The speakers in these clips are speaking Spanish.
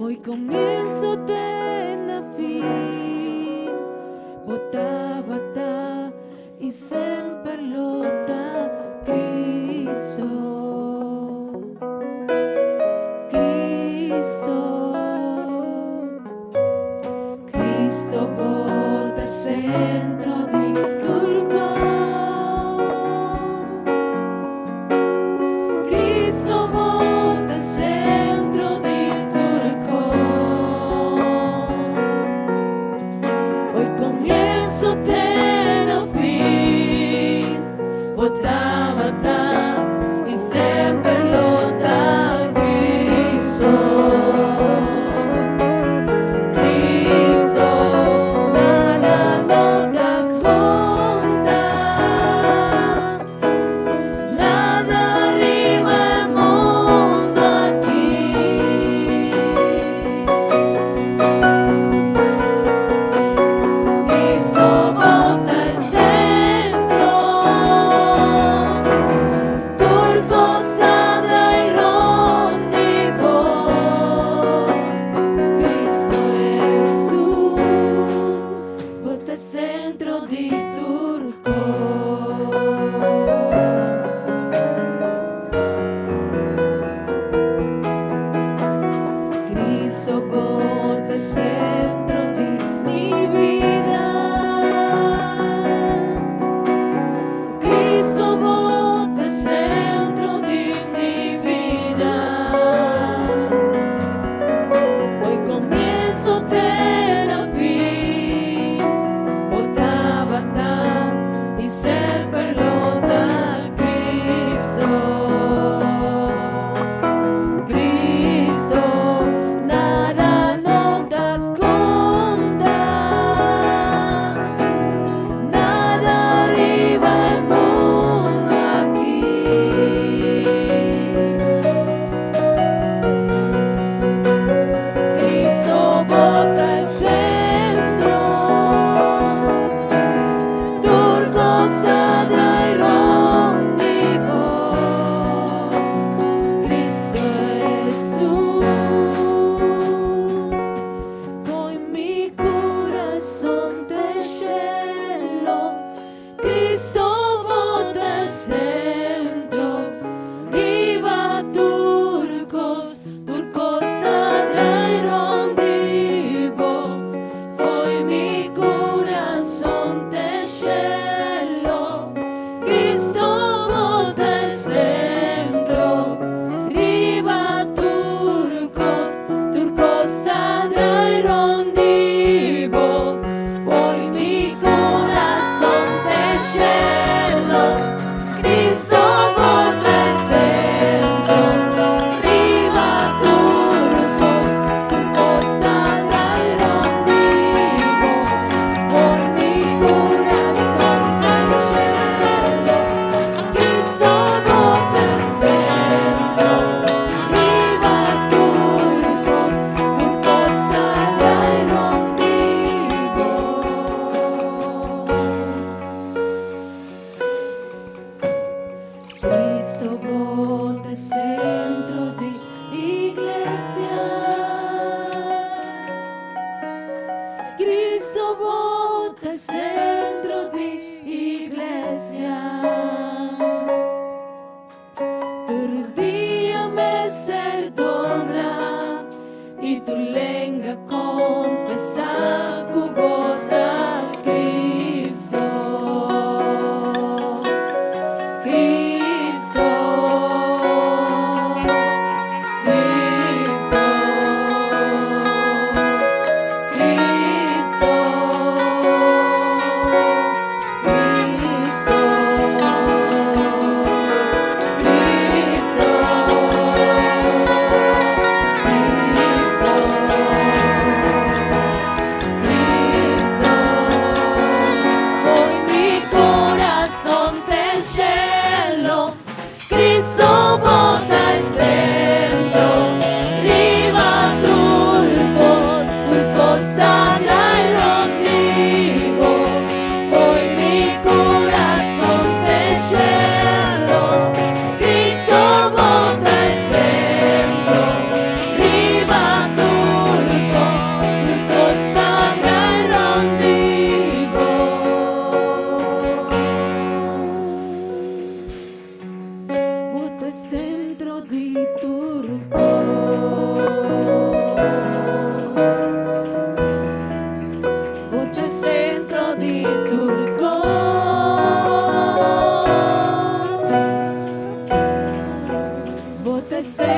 Hoy comienzo ten fin, bota e sempre lotta Cristo. Cristo bota centro di turcos. Cristo bota centro di turcos. Hoy comienzo ten fin, bota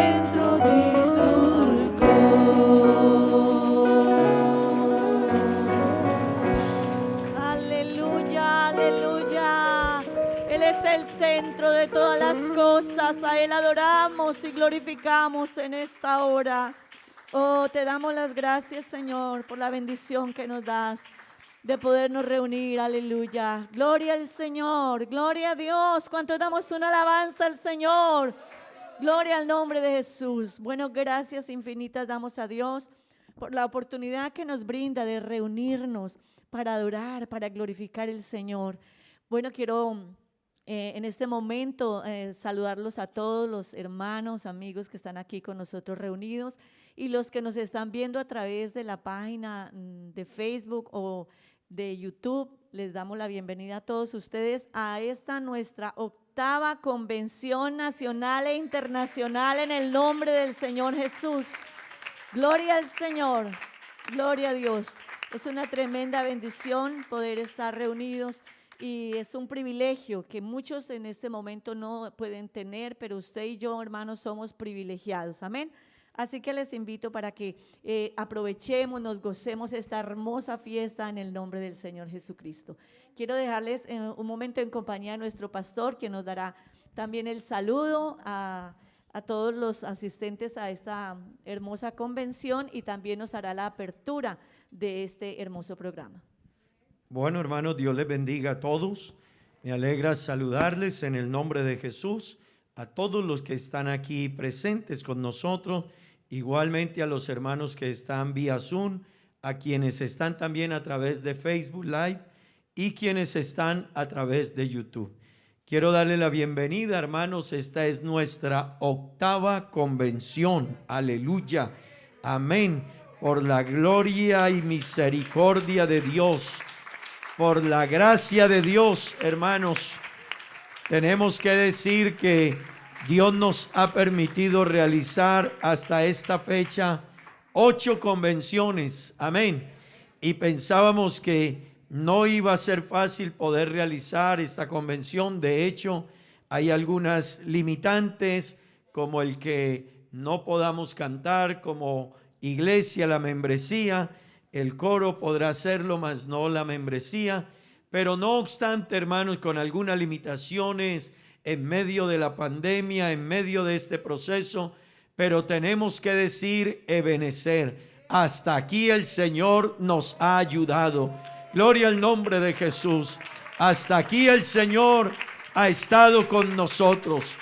centro di Turcos. Aleluya, aleluya. Él es el centro de todas las cosas. A Él adoramos y glorificamos en esta hora. Oh, te damos las gracias, Señor, por la bendición que nos das de podernos reunir. Aleluya. Gloria al Señor. Gloria a Dios. ¿Cuántos damos una alabanza al Señor? Gloria al nombre de Jesús. Bueno, gracias infinitas damos a Dios por la oportunidad que nos brinda de reunirnos para adorar, para glorificar el Señor. Bueno, quiero en este momento saludarlos a todos los hermanos, amigos que están aquí con nosotros reunidos y los que nos están viendo a través de la página de Facebook o de YouTube. Les damos la bienvenida a todos ustedes a esta nuestra octava convención nacional e internacional en el nombre del Señor Jesús. Gloria al Señor, gloria a Dios. Es una tremenda bendición poder estar reunidos y es un privilegio que muchos en este momento no pueden tener, pero usted y yo, hermanos, somos privilegiados. Amén. Así que les invito para que aprovechemos, nos gocemos esta hermosa fiesta en el nombre del Señor Jesucristo. Quiero dejarles un momento en compañía de nuestro pastor, que nos dará también el saludo a todos los asistentes a esta hermosa convención y también nos hará la apertura de este hermoso programa. Bueno, hermanos, Dios les bendiga a todos. Me alegra saludarles en el nombre de Jesús, a todos los que están aquí presentes con nosotros, igualmente a los hermanos que están vía Zoom, a quienes están también a través de Facebook Live y quienes están a través de YouTube. Quiero darle la bienvenida, hermanos. Esta es nuestra octava convención. Aleluya. Amén. Por la gloria y misericordia de Dios, por la gracia de Dios, hermanos, tenemos que decir que Dios nos ha permitido realizar hasta esta fecha 8 convenciones. Amén. Y pensábamos que no iba a ser fácil poder realizar esta convención. De hecho, hay algunas limitantes, como el que no podamos cantar como iglesia la membresía. El coro podrá hacerlo, mas no la membresía. Pero no obstante, hermanos, con algunas limitaciones en medio de la pandemia, en medio de este proceso, pero tenemos que decir, Ebenezer, hasta aquí el Señor nos ha ayudado. Gloria al nombre de Jesús. Hasta aquí el Señor ha estado con nosotros.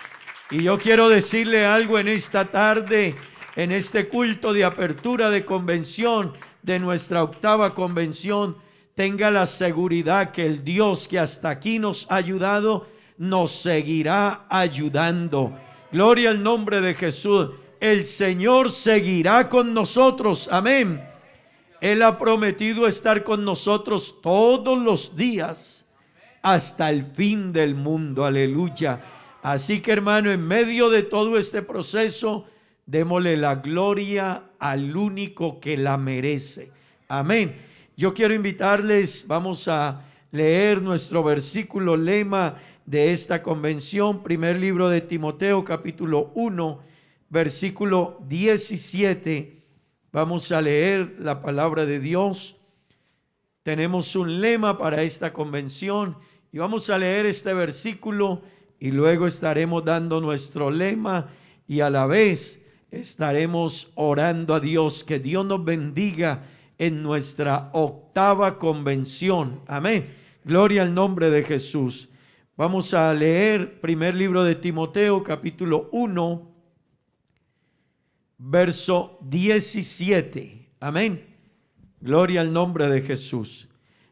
Y yo quiero decirle algo en esta tarde, en este culto de apertura de convención, de nuestra octava convención. Tenga la seguridad que el Dios que hasta aquí nos ha ayudado, nos seguirá ayudando. Gloria al nombre de Jesús. El Señor seguirá con nosotros. Amén. Él ha prometido estar con nosotros todos los días hasta el fin del mundo. Aleluya. Así que, hermano, en medio de todo este proceso, démosle la gloria al único que la merece. Amén. Yo quiero invitarles, vamos a leer nuestro versículo lema de esta convención, primer libro de Timoteo, capítulo 1, versículo 17. Vamos a leer la palabra de Dios. Tenemos un lema para esta convención y vamos a leer este versículo y luego estaremos dando nuestro lema y a la vez estaremos orando a Dios, que Dios nos bendiga en nuestra octava convención. Amén. Gloria al nombre de Jesús. Vamos a leer primer libro de Timoteo, capítulo 1, verso 17. Amén. Gloria al nombre de Jesús.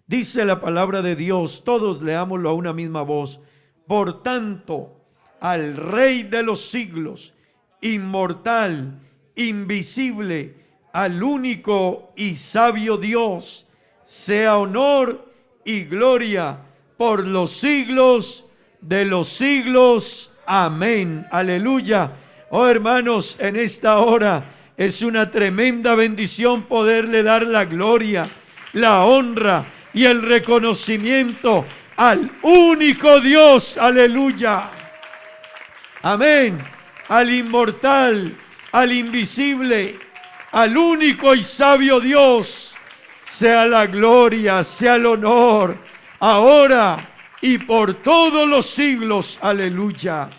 Dice la palabra de Dios, todos leámoslo a una misma voz. Por tanto, al Rey de los siglos, inmortal, invisible, al único y sabio Dios, sea honor y gloria por los siglos de los siglos. Amén. Aleluya. Oh, hermanos, en esta hora es una tremenda bendición poderle dar la gloria, la honra y el reconocimiento al único Dios. Aleluya. Amén. Al inmortal, al invisible, al único y sabio Dios, sea la gloria, sea el honor, ahora y por todos los siglos. Aleluya.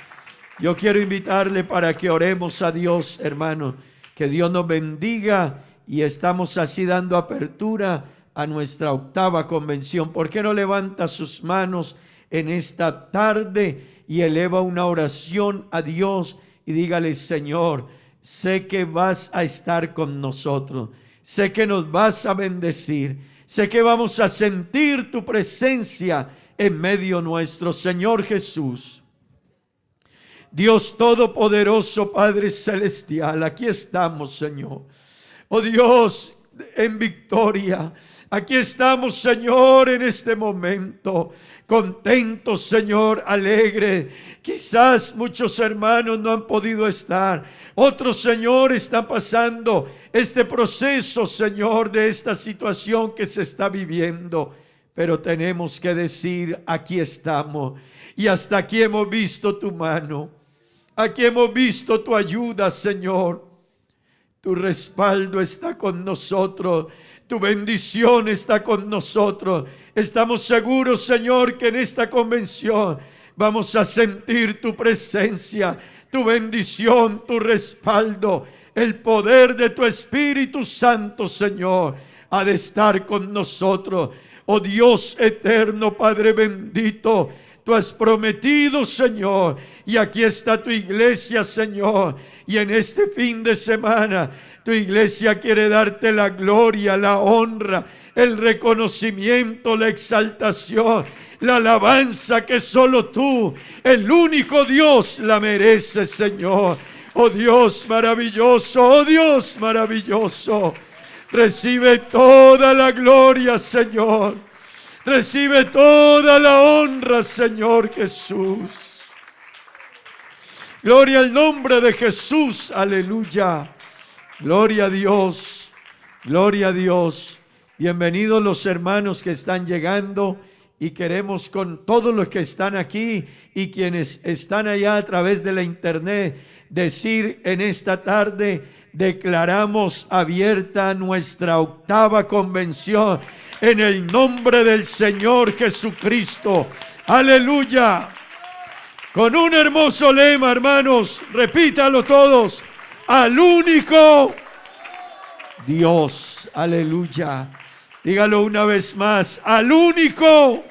Yo quiero invitarle para que oremos a Dios, hermano, que Dios nos bendiga, y estamos así dando apertura a nuestra octava convención. ¿Por qué no levanta sus manos en esta tarde y eleva una oración a Dios y dígale: Señor, sé que vas a estar con nosotros, sé que nos vas a bendecir, sé que vamos a sentir tu presencia en medio nuestro. Señor Jesús, Dios Todopoderoso, Padre Celestial, aquí estamos, Señor. Oh Dios, en victoria, aquí estamos, Señor, en este momento, contentos, Señor, alegre. Quizás muchos hermanos no han podido estar, otros, Señor, están pasando este proceso, Señor, de esta situación que se está viviendo. Pero tenemos que decir: aquí estamos, y hasta aquí hemos visto tu mano, aquí hemos visto tu ayuda, Señor. Tu respaldo está con nosotros, tu bendición está con nosotros. Estamos seguros, Señor, que en esta convención vamos a sentir tu presencia, tu bendición, tu respaldo. El poder de tu Espíritu Santo, Señor, ha de estar con nosotros. Oh Dios eterno, Padre bendito, tú has prometido, Señor, y aquí está tu iglesia, Señor, y en este fin de semana tu iglesia quiere darte la gloria, la honra, el reconocimiento, la exaltación, la alabanza que solo tú, el único Dios, la mereces, Señor. Oh Dios maravilloso, oh Dios maravilloso, recibe toda la gloria, Señor. Recibe toda la honra, Señor Jesús. Gloria al nombre de Jesús, aleluya. Gloria a Dios, gloria a Dios. Bienvenidos los hermanos que están llegando, y queremos con todos los que están aquí y quienes están allá a través de la internet decir en esta tarde: declaramos abierta nuestra octava convención en el nombre del Señor Jesucristo. Aleluya. Con un hermoso lema, hermanos, repítalo todos: al único Dios. Aleluya. Dígalo una vez más: al único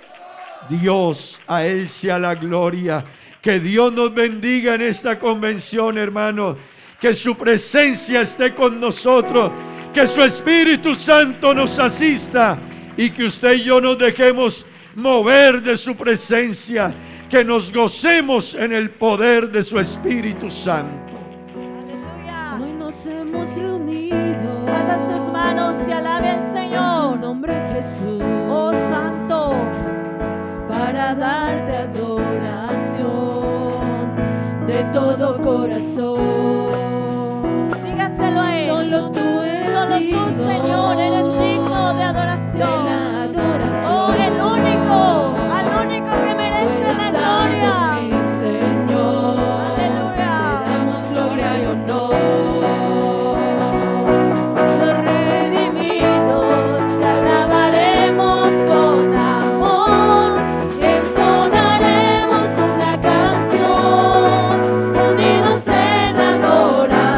Dios, a Él sea la gloria. Que Dios nos bendiga en esta convención, hermanos. Que su presencia esté con nosotros, que su Espíritu Santo nos asista, y que usted y yo nos dejemos mover de su presencia, que nos gocemos en el poder de su Espíritu Santo. Aleluya. Hoy nos hemos reunido Levanta sus manos y alabe al en tu Señor. nombre, Jesús, Oh Santo, para darte adoración de todo corazón. dígaselo a Él. Solo tú eres Solo tú, digno Señor, eres digno de de adoración. la adoración. Oh, el único, al único que merece la gloria. Mi Señor, Aleluya. te damos gloria y honor. Los redimidos te alabaremos con amor, entonaremos una canción, unidos en adoración.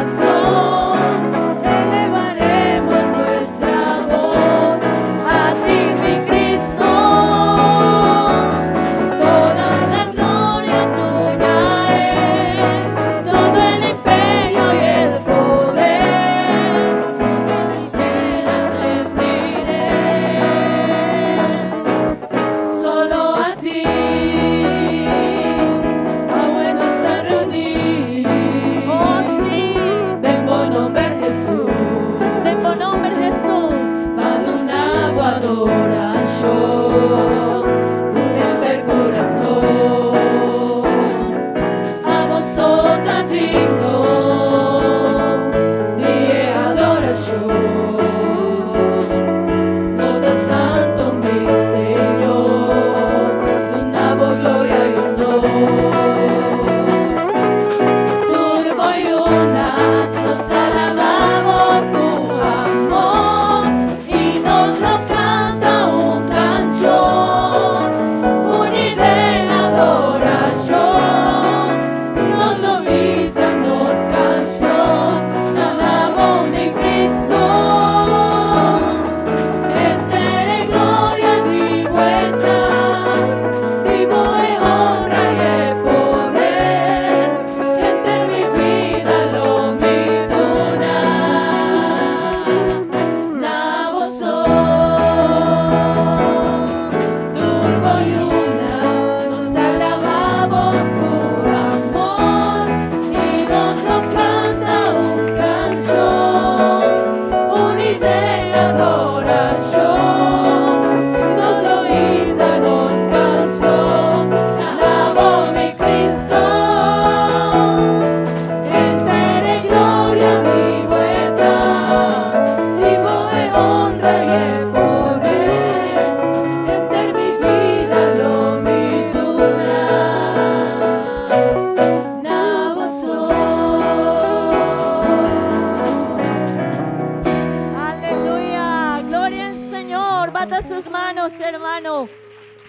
Dios, hermano.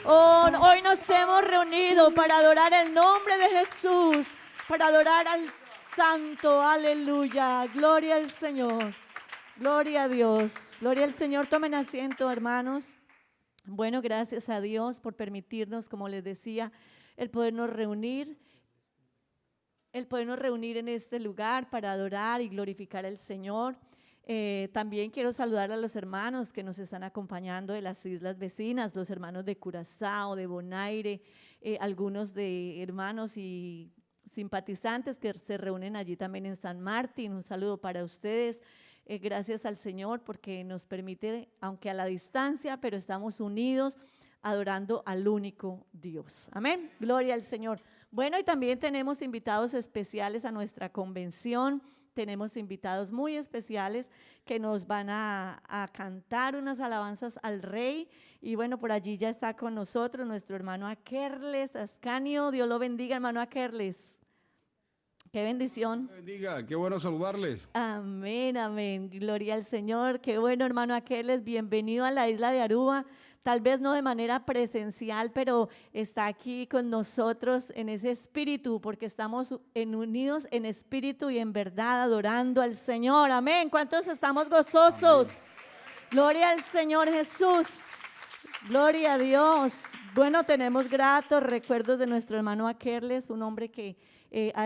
Oh, hoy nos hemos reunido para adorar el nombre de Jesús, para adorar al Santo. Aleluya. Gloria al Señor. Gloria a Dios. Gloria al Señor. Tomen asiento, hermanos. Bueno, gracias a Dios por permitirnos, como les decía, el podernos reunir en este lugar para adorar y glorificar al Señor. También quiero saludar a los hermanos que nos están acompañando de las islas vecinas, los hermanos de Curazao, de Bonaire, algunos de hermanos y simpatizantes que se reúnen allí también en San Martín. Un saludo para ustedes. Gracias al Señor porque nos permite, aunque a la distancia, pero estamos unidos adorando al único Dios. Amén. Gloria al Señor. Bueno, y también tenemos invitados especiales a nuestra convención. Tenemos invitados muy especiales que nos van a cantar unas alabanzas al Rey. Y bueno, por allí ya está con nosotros nuestro hermano Akerles Ascanio. Dios lo bendiga, hermano Akerles. Qué bendición. Dios bendiga, qué bueno saludarles. Amén, amén. Gloria al Señor. Qué bueno, hermano Akerles. Bienvenido a la isla de Aruba. Tal vez no de manera presencial, pero está aquí con nosotros en ese espíritu, porque estamos unidos en espíritu y en verdad adorando al Señor. Amén. ¿Cuántos estamos gozosos? Amén. Gloria al Señor Jesús. Gloria a Dios. Bueno, tenemos gratos recuerdos de nuestro hermano Akerles, un hombre que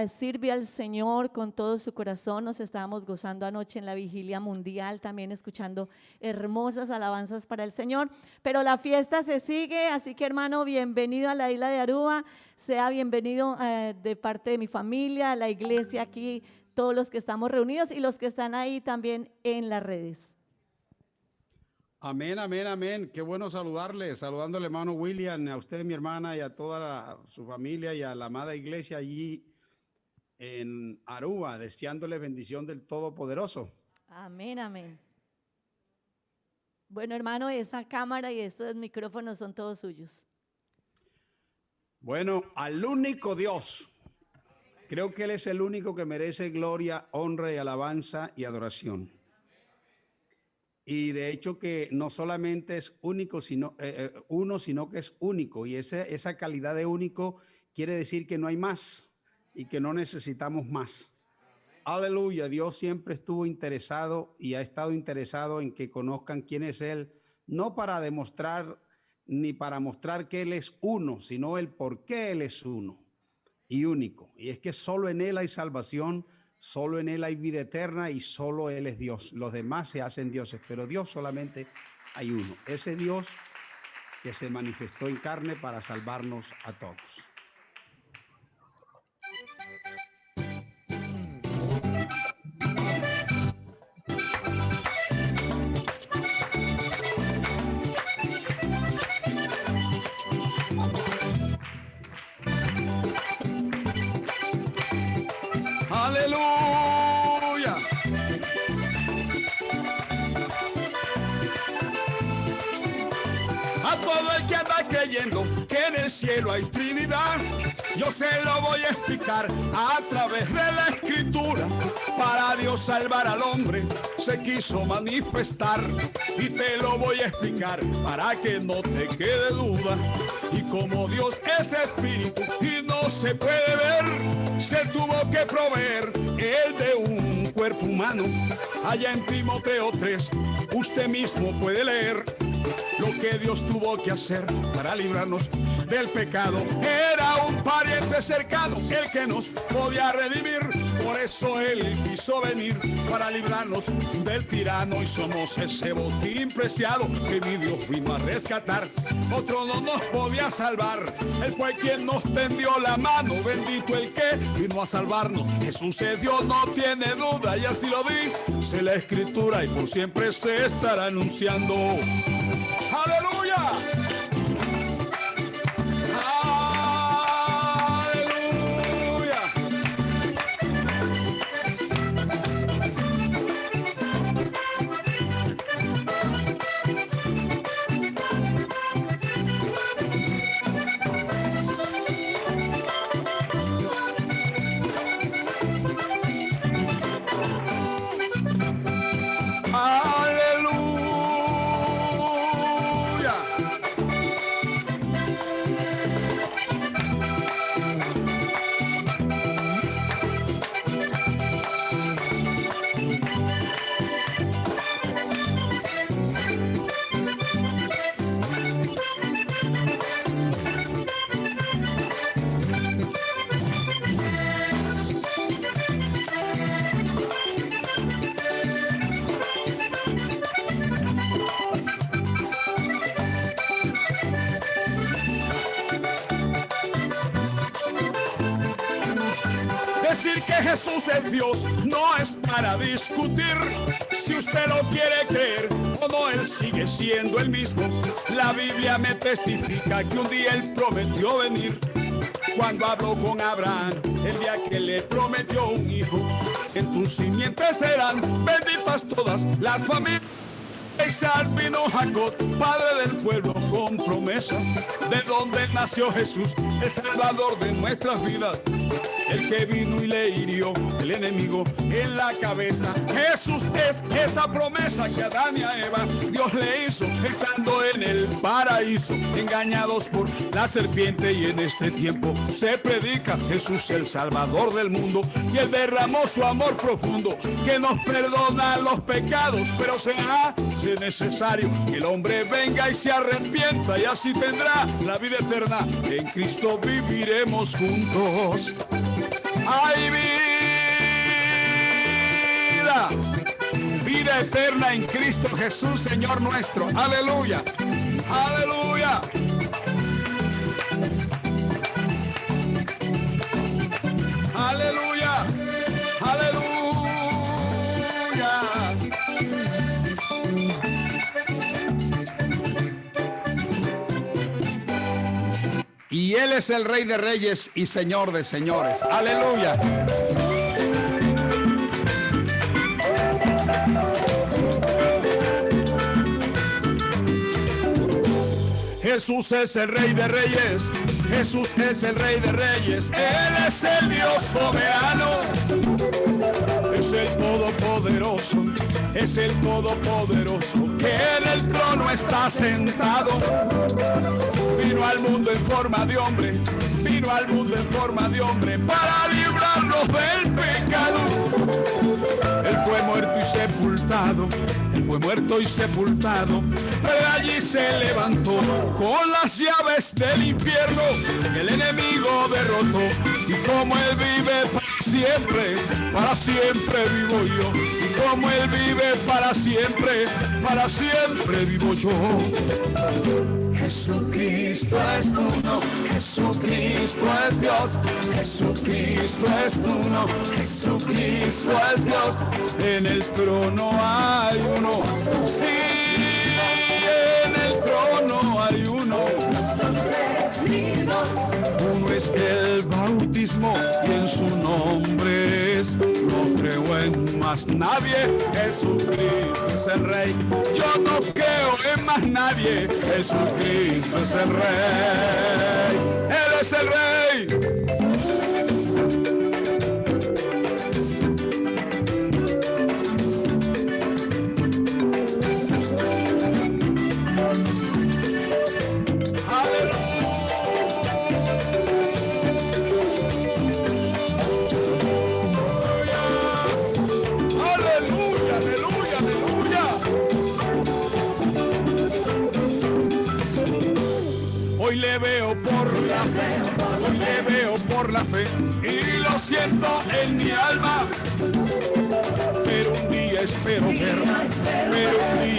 sirve al Señor con todo su corazón. Nos estábamos gozando anoche en la vigilia mundial, también escuchando hermosas alabanzas para el Señor, pero la fiesta se sigue, así que hermano, bienvenido a la isla de Aruba, sea bienvenido de parte de mi familia, a la iglesia aquí, todos los que estamos reunidos y los que están ahí también en las redes. Amén, amén, amén. Qué bueno saludarles, saludando al hermano William, a usted, mi hermana, y a toda su familia y a la amada iglesia allí en Aruba, deseándole bendición del Todopoderoso. Amén, amén. Bueno, hermano, esa cámara y estos micrófonos son todos suyos. Bueno, al único Dios. Creo que Él es el único que merece gloria, honra y alabanza y adoración. Y de hecho que no solamente es único, sino que es único. Y esa calidad de único quiere decir que no hay más y que no necesitamos más. Aleluya, Dios siempre estuvo interesado y ha estado interesado en que conozcan quién es Él, no para demostrar ni para mostrar que Él es uno, sino el por qué Él es uno y único. Y es que solo en Él hay salvación, solo en Él hay vida eterna y solo Él es Dios. Los demás se hacen dioses, pero Dios solamente hay uno. Ese Dios que se manifestó en carne para salvarnos a todos. Aleluya. A todo el que anda creyendo que en el cielo hay Trinidad, yo se lo voy a explicar a través de la Escritura. Para Dios salvar al hombre se quiso manifestar y te lo voy a explicar para que no te quede duda. Y como Dios es espíritu y no se puede ver, se tuvo que proveer Él de un cuerpo humano. Allá en Timoteo 3, usted mismo puede leer lo que Dios tuvo que hacer para librarnos del pecado. Era un pariente cercano el que nos podía redimir. Por eso Él quiso venir para librarnos del tirano. Y somos ese botín preciado que mi Dios vino a rescatar. Otro no nos podía salvar. Él fue quien nos tendió la mano. Bendito el que vino a salvarnos. Jesús es Dios, no tiene duda. Y así lo dice la Escritura y por siempre se estará anunciando. ¡Aleluya! Decir que Jesús es Dios no es para discutir. Si usted lo quiere creer o no, Él sigue siendo el mismo. La Biblia me testifica que un día Él prometió venir. Cuando habló con Abraham, el día que le prometió un hijo, en tus simientes serán benditas todas las familias. Isaac vino Jacob, padre del pueblo con promesa, de donde nació Jesús, el Salvador de nuestras vidas, el que vino y le hirió el enemigo en la cabeza. Jesús es esa promesa que a Adán y a Eva Dios le hizo, estando en el paraíso, engañados por la serpiente. Y en este tiempo se predica Jesús el Salvador del mundo, y Él derramó su amor profundo que nos perdona los pecados, pero se hace necesario que el hombre venga y se arrepienta, y así tendrá la vida eterna. En Cristo viviremos juntos. Hay vida eterna en Cristo Jesús, Señor nuestro. Aleluya, aleluya. Aleluya, aleluya. Y Él es el Rey de Reyes y Señor de Señores. Aleluya. Jesús es el Rey de Reyes. Jesús es el Rey de Reyes. Él es el Dios soberano. Es el Todopoderoso. Es el Todopoderoso que en el trono está sentado. Vino al mundo en forma de hombre. Vino al mundo en forma de hombre para librarnos del pecado. Él fue muerto y sepultado. Él fue muerto y sepultado, pero allí se levantó con las llaves del infierno. El enemigo derrotó, y como Él vive para siempre vivo yo. Y como Él vive para siempre vivo yo. Jesucristo es uno, Jesucristo es Dios, Jesucristo es uno, Jesucristo es Dios. En el trono hay uno, sí, en el trono hay uno. Uno es el bautismo y en su nombre es. No creo en más nadie, Jesucristo es el Rey. Yo no creo en más nadie, Jesucristo es el Rey. Él es el Rey. Hoy le veo por la fe y lo siento en mi alma. Pero un día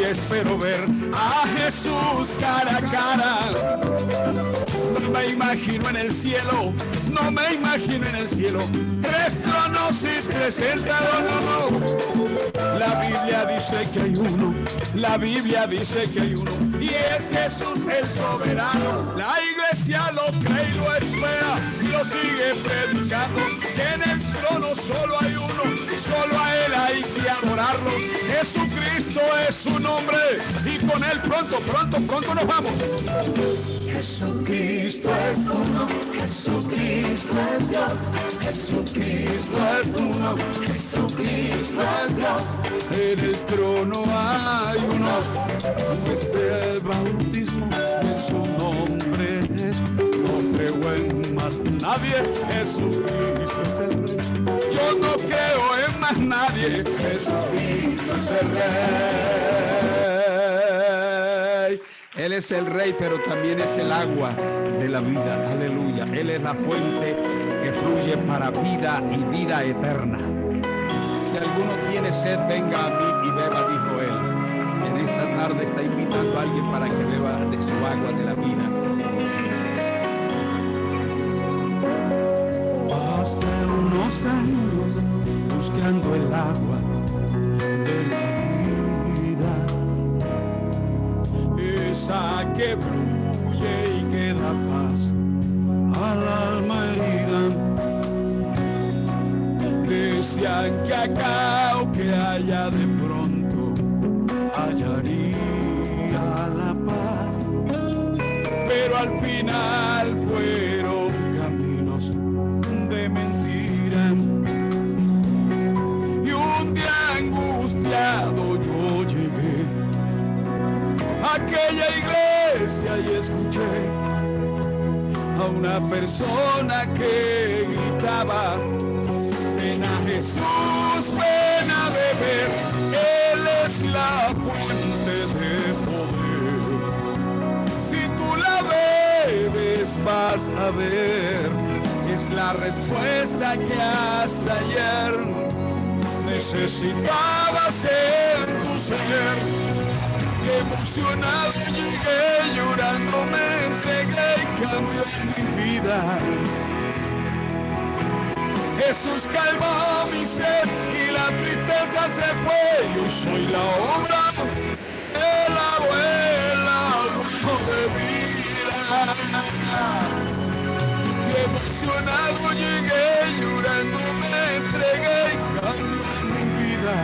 espero ver a Jesús cara a cara. No me imagino en el cielo, tres tronos y tres sentados, no. La Biblia dice que hay uno, y es Jesús el soberano. La iglesia lo cree y lo espera y lo sigue predicando, que en el trono solo hay uno, solo a Él hay que adorarlo. Jesucristo es su nombre, y con Él pronto nos vamos. Jesucristo es uno, Jesucristo es Dios, Jesucristo es uno, Jesucristo es Dios. En el trono hay uno, es el bautismo, en su nombre es. No creo en más nadie, Jesucristo es el Rey. Yo no creo en más nadie, Jesucristo es el Rey. Él es el Rey, pero también es el agua de la vida. Aleluya. Él es la fuente que fluye para vida y vida eterna. Si alguno tiene sed, venga a mí y beba, dijo Él. En esta tarde está invitando a alguien para que beba de su agua de la vida. Hace unos unos años buscando el agua de la vida, esa que fluye y que da paz al alma herida. Decían que acá o que allá de pronto hallaría la paz, pero al final fueron caminos de mentira. Y un día angustiado yo llegué a aquella iglesia y escuché a una persona que gritaba: ven a Jesús, ven a beber, Él es la fuente de poder. Si tú la bebes vas a ver, es la respuesta que hasta ayer necesitabas en tu ser. Emocionado llegué, llorando me entregué y cambió mi vida. Jesús calmó mi sed y la tristeza se fue. Yo soy la obra de la abuela de vida. Y emocionado llegué, llorando me entregué y cambió mi vida.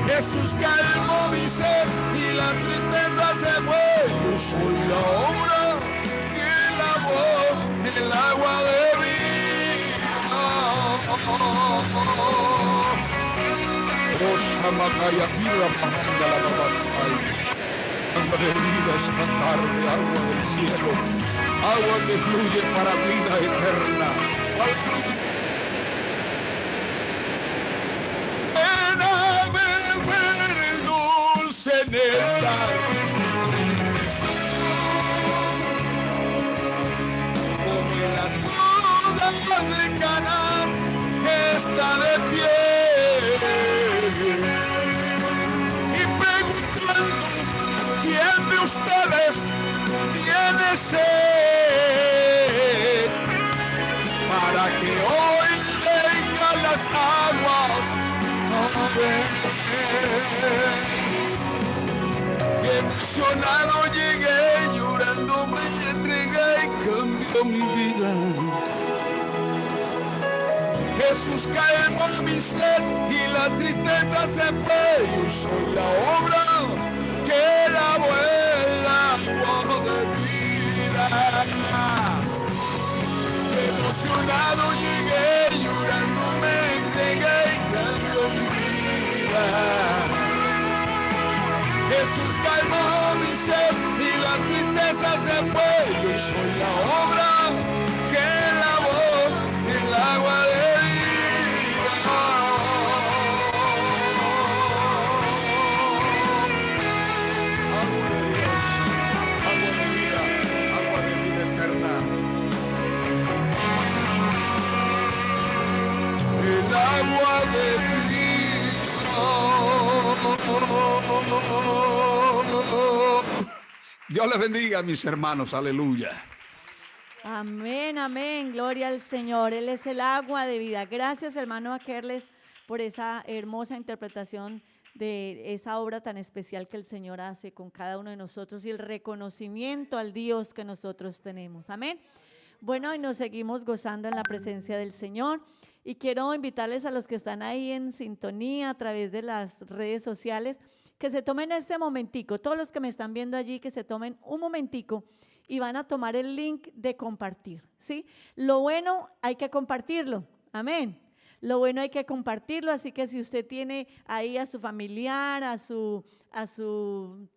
Jesús calmó mi sed y la tristeza se fue. Yo soy la obra que lavó el agua de vida. Oh, Shamakaya, mira, Mahanda, la Babasai. Agua de vida esta tarde, agua del cielo, agua que fluye para vida eterna. Néctar. Como en las bodas de Canaán está de pie y preguntando: ¿quién de ustedes tiene sed? Para que hoy vengan las aguas a beber. Emocionado llegué, llorando me entregué y cambió mi vida. Jesús calmó mi sed y la tristeza se fue. Yo soy la obra que lavó el agua de vida. Emocionado llegué, llorando me entregué y cambió mi vida. Jesús calmó mi sed y la tristeza se fue. Yo soy la obra que lavó el agua de vida. Agua de vida, agua de vida eterna. El agua de vida. Dios les bendiga, mis hermanos, aleluya. Amén, amén, gloria al Señor. Él es el agua de vida. Gracias, hermano Akerles, por esa hermosa interpretación de esa obra tan especial que el Señor hace con cada uno de nosotros y el reconocimiento al Dios que nosotros tenemos. Amén. Bueno, y nos seguimos gozando en la presencia del Señor. Y quiero invitarles a los que están ahí en sintonía a través de las redes sociales, que se tomen este momentico, todos los que me están viendo allí, que se tomen un momentico y van a tomar el link de compartir, ¿sí? Lo bueno hay que compartirlo, amén. Lo bueno hay que compartirlo, así que si usted tiene ahí a su familiar, a su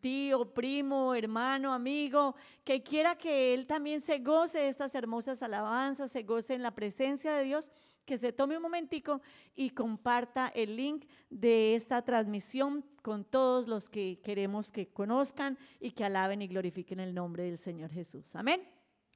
tío, primo, hermano, amigo, que quiera que él también se goce de estas hermosas alabanzas, se goce en la presencia de Dios, que se tome un momentico y comparta el link de esta transmisión con todos los que queremos que conozcan y que alaben y glorifiquen el nombre del Señor Jesús. Amén.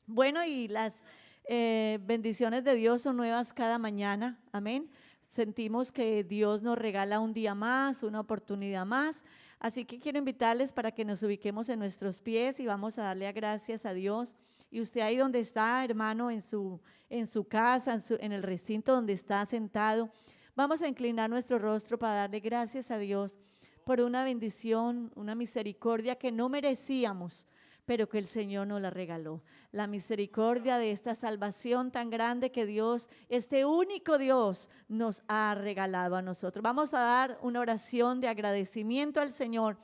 Bueno, y las bendiciones de Dios son nuevas cada mañana. Amén. Sentimos que Dios nos regala un día más, una oportunidad más. Así que quiero invitarles para que nos ubiquemos en nuestros pies y vamos a darle gracias a Dios Y usted ahí donde está, hermano, en su casa, en el recinto donde está sentado, vamos a inclinar nuestro rostro para darle gracias a Dios por una bendición, una misericordia que no merecíamos, pero que el Señor nos la regaló. La misericordia de esta salvación tan grande que Dios, este único Dios, nos ha regalado a nosotros. Vamos a dar una oración de agradecimiento al Señor,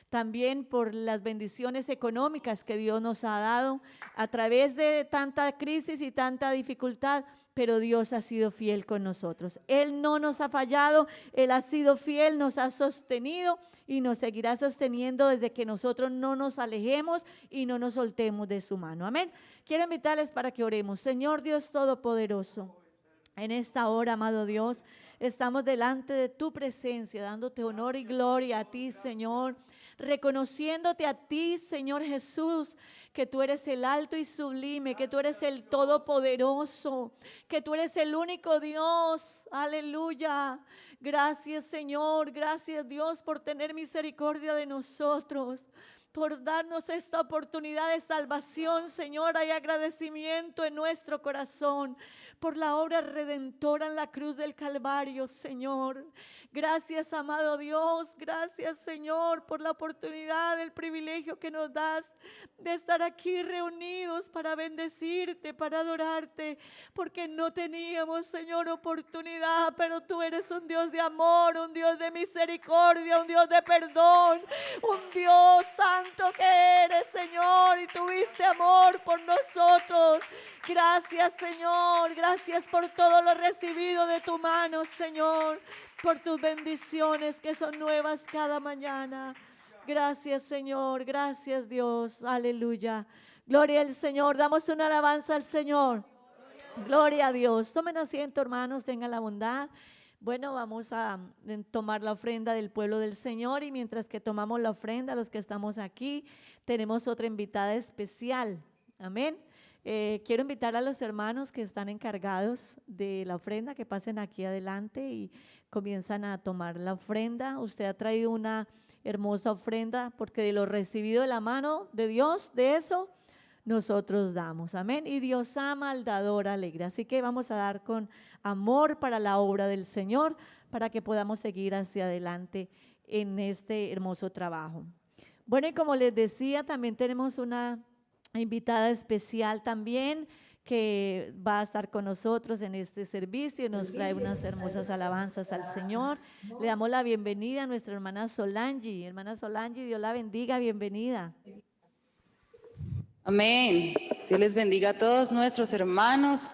también por las bendiciones económicas que Dios nos ha dado a través de tanta crisis y tanta dificultad, pero Dios ha sido fiel con nosotros. Él no nos ha fallado, Él ha sido fiel, nos ha sostenido y nos seguirá sosteniendo desde que nosotros no nos alejemos y no nos soltemos de su mano. Amén. Quiero invitarles para que oremos. Señor Dios Todopoderoso, en esta hora, amado Dios, estamos delante de tu presencia, dándote honor y gloria a ti, Señor, reconociéndote a ti, Señor Jesús, que tú eres el alto y sublime, que tú eres el todopoderoso, que tú eres el único Dios. Aleluya. Gracias, Señor. Gracias, Dios, por tener misericordia de nosotros, por darnos esta oportunidad de salvación, Señor. Hay agradecimiento en nuestro corazón por la obra redentora en la cruz del Calvario, Señor. Gracias, amado Dios. Gracias, Señor, por la oportunidad, el privilegio que nos das de estar aquí reunidos para bendecirte, para adorarte, porque no teníamos, Señor, oportunidad, pero tú eres un Dios de amor, un Dios de misericordia, un Dios de perdón, un Dios santo que eres, Señor, y tuviste amor por nosotros. Gracias, Señor. Gracias por todo lo recibido de tu mano, Señor, por tus bendiciones que son nuevas cada mañana. Gracias, Señor. Gracias, Dios. Aleluya. Gloria al Señor. Damos una alabanza al Señor. Gloria a Dios. Tomen asiento, hermanos. Tengan la bondad. Bueno, vamos a tomar la ofrenda del pueblo del Señor, y mientras que tomamos la ofrenda, los que estamos aquí, tenemos otra invitada especial. Amén. Quiero invitar a los hermanos que están encargados de la ofrenda que pasen aquí adelante y comienzan a tomar la ofrenda. Usted ha traído una hermosa ofrenda, porque de lo recibido de la mano de Dios, de eso nosotros damos. Amén. Y Dios ama al dador alegre. Así que vamos a dar con amor para la obra del Señor, para que podamos seguir hacia adelante en este hermoso trabajo. Bueno, y como les decía, también tenemos una invitada especial también que va a estar con nosotros en este servicio y nos trae unas hermosas alabanzas al Señor. Le damos la bienvenida a nuestra hermana Solange. Hermana Solange, Dios la bendiga, bienvenida. Amén. Dios les bendiga a todos nuestros hermanos.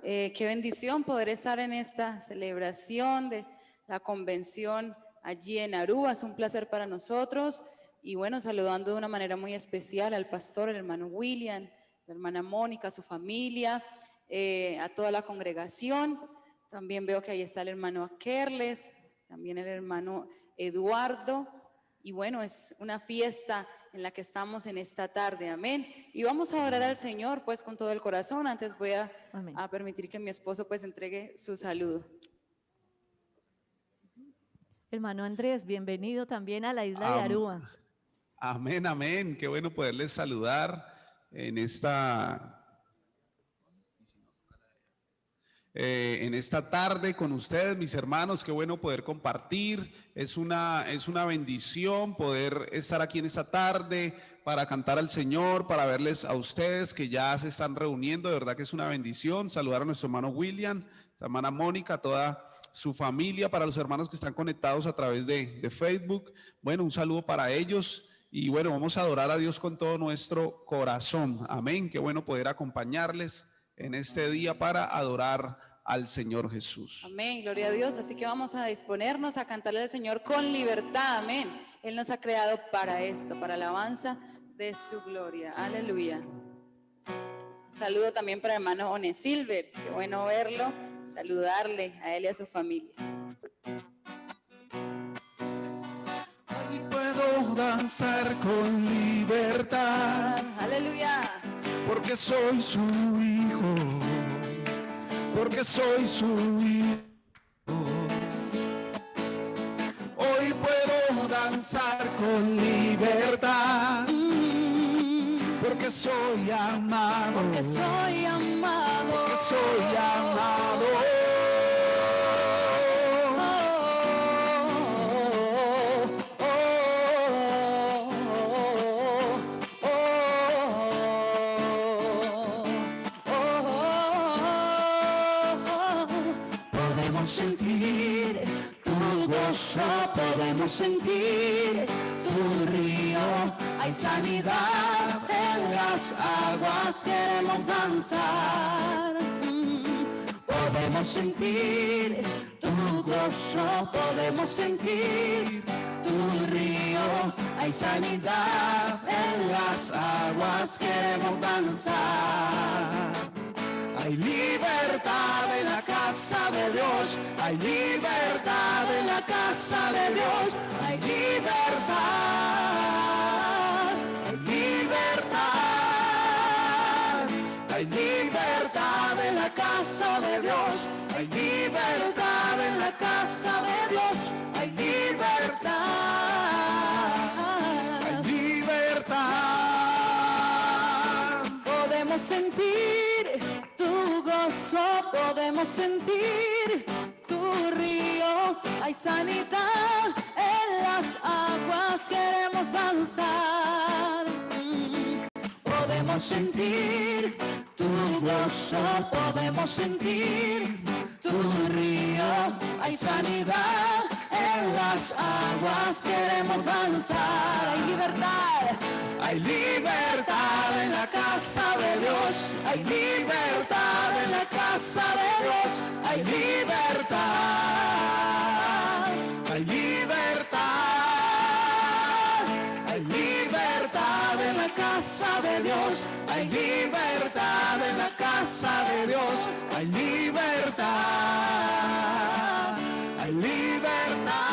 Qué bendición poder estar en esta celebración de la convención allí en Aruba. Es un placer para nosotros. Y bueno, saludando de una manera muy especial al pastor, el hermano William, la hermana Mónica, su familia, a toda la congregación. También veo que ahí está el hermano Akerles, también el hermano Eduardo. Y bueno, es una fiesta en la que estamos en esta tarde, amén. Y vamos a adorar al Señor pues con todo el corazón. Antes voy a permitir que mi esposo pues entregue su saludo. Hermano Andrés, bienvenido también a la isla de Aruba. Amén, amén. Qué bueno poderles saludar en esta tarde con ustedes, mis hermanos. Qué bueno poder compartir. Es una bendición poder estar aquí en esta tarde para cantar al Señor, para verles a ustedes que ya se están reuniendo. De verdad que es una bendición. Saludar a nuestro hermano William, a la hermana Mónica, a toda su familia, para los hermanos que están conectados a través de Facebook. Bueno, un saludo para ellos. Y bueno, vamos a adorar a Dios con todo nuestro corazón. Amén. Qué bueno poder acompañarles en este día para adorar al Señor Jesús. Amén, gloria a Dios. Así que vamos a disponernos a cantarle al Señor con libertad. Amén. Él nos ha creado para esto, para la alabanza de su gloria. Aleluya. Saludo también para el hermano One Silver. Qué bueno verlo, saludarle a él y a su familia. Puedo danzar con libertad. Aleluya. Porque soy su hijo. Porque soy su hijo. Hoy puedo danzar con libertad. Porque porque soy amado, porque soy amado. porque soy amado. Podemos sentir tu gozo, podemos sentir tu río. Hay sanidad en las aguas, queremos danzar. Podemos sentir tu gozo, podemos sentir tu río. Hay sanidad en las aguas, queremos danzar. Hay libertad en la casa de Dios, hay libertad en la casa de Dios, hay libertad, hay libertad, hay libertad en la casa de Dios, hay libertad en la casa de Dios, hay libertad, hay libertad. Podemos sentir tu gozo, podemos sentir tu río. Hay sanidad en las aguas, queremos danzar. Podemos sentir tu gozo, podemos sentir tu río. Hay sanidad en las aguas, queremos danzar. Hay libertad. Hay libertad en la casa de Dios, hay libertad en la casa de Dios, hay libertad, hay libertad, hay libertad en la casa de Dios, hay libertad en la casa de Dios, hay libertad, hay libertad.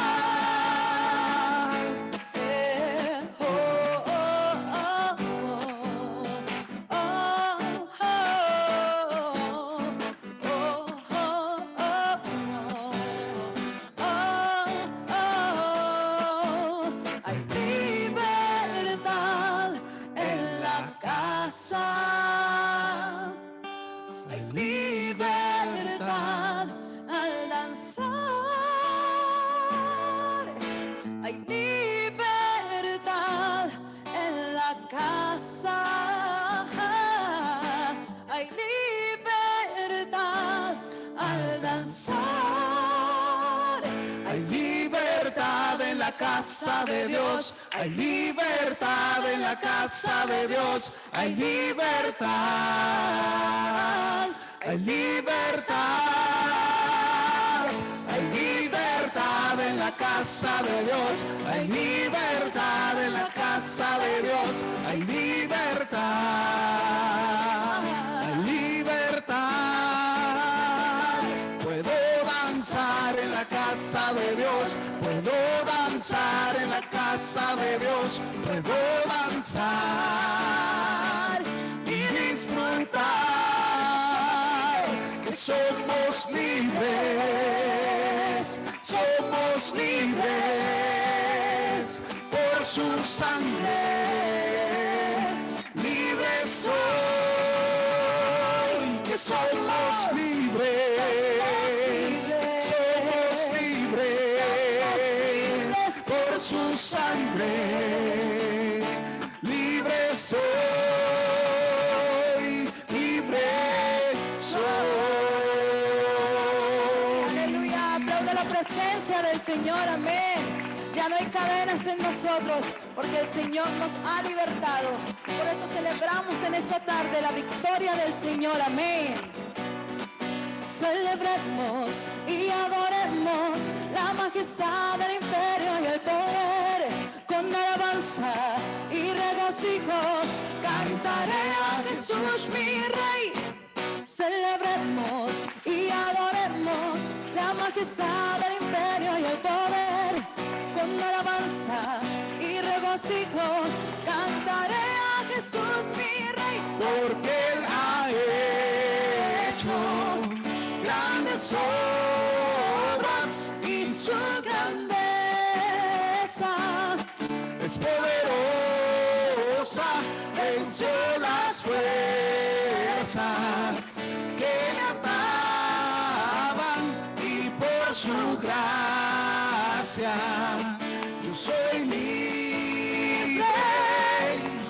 Hay libertad al danzar. Hay libertad en la casa. Hay libertad al danzar. Hay libertad en la casa de Dios, hay libertad en la casa de Dios, hay libertad, hay libertad, hay libertad en la casa de Dios, hay libertad en la casa de Dios, hay libertad, hay libertad. Puedo danzar en la casa de Dios, puedo danzar en la casa de Dios, puedo danzar y disfrutar que somos libres, somos libres por su sangre, libres soy, que somos libres, somos libres por su sangre, libre soy, libre soy. Aleluya, aplaude la presencia del Señor, amén. Ya no hay cadenas en nosotros, porque el Señor nos ha libertado. Por eso celebramos en esta tarde la victoria del Señor, amén. Celebremos y adoremos la majestad del imperio y el poder. Con alabanza y regocijo cantaré a Jesús mi Rey. Celebremos y adoremos la majestad del imperio y el poder. Con alabanza y regocijo cantaré a Jesús mi Rey. Porque Él ha hecho grandes obras Y su grandeza es poderosa en venció las fuerzas que me ataban y por su gracia yo soy libre.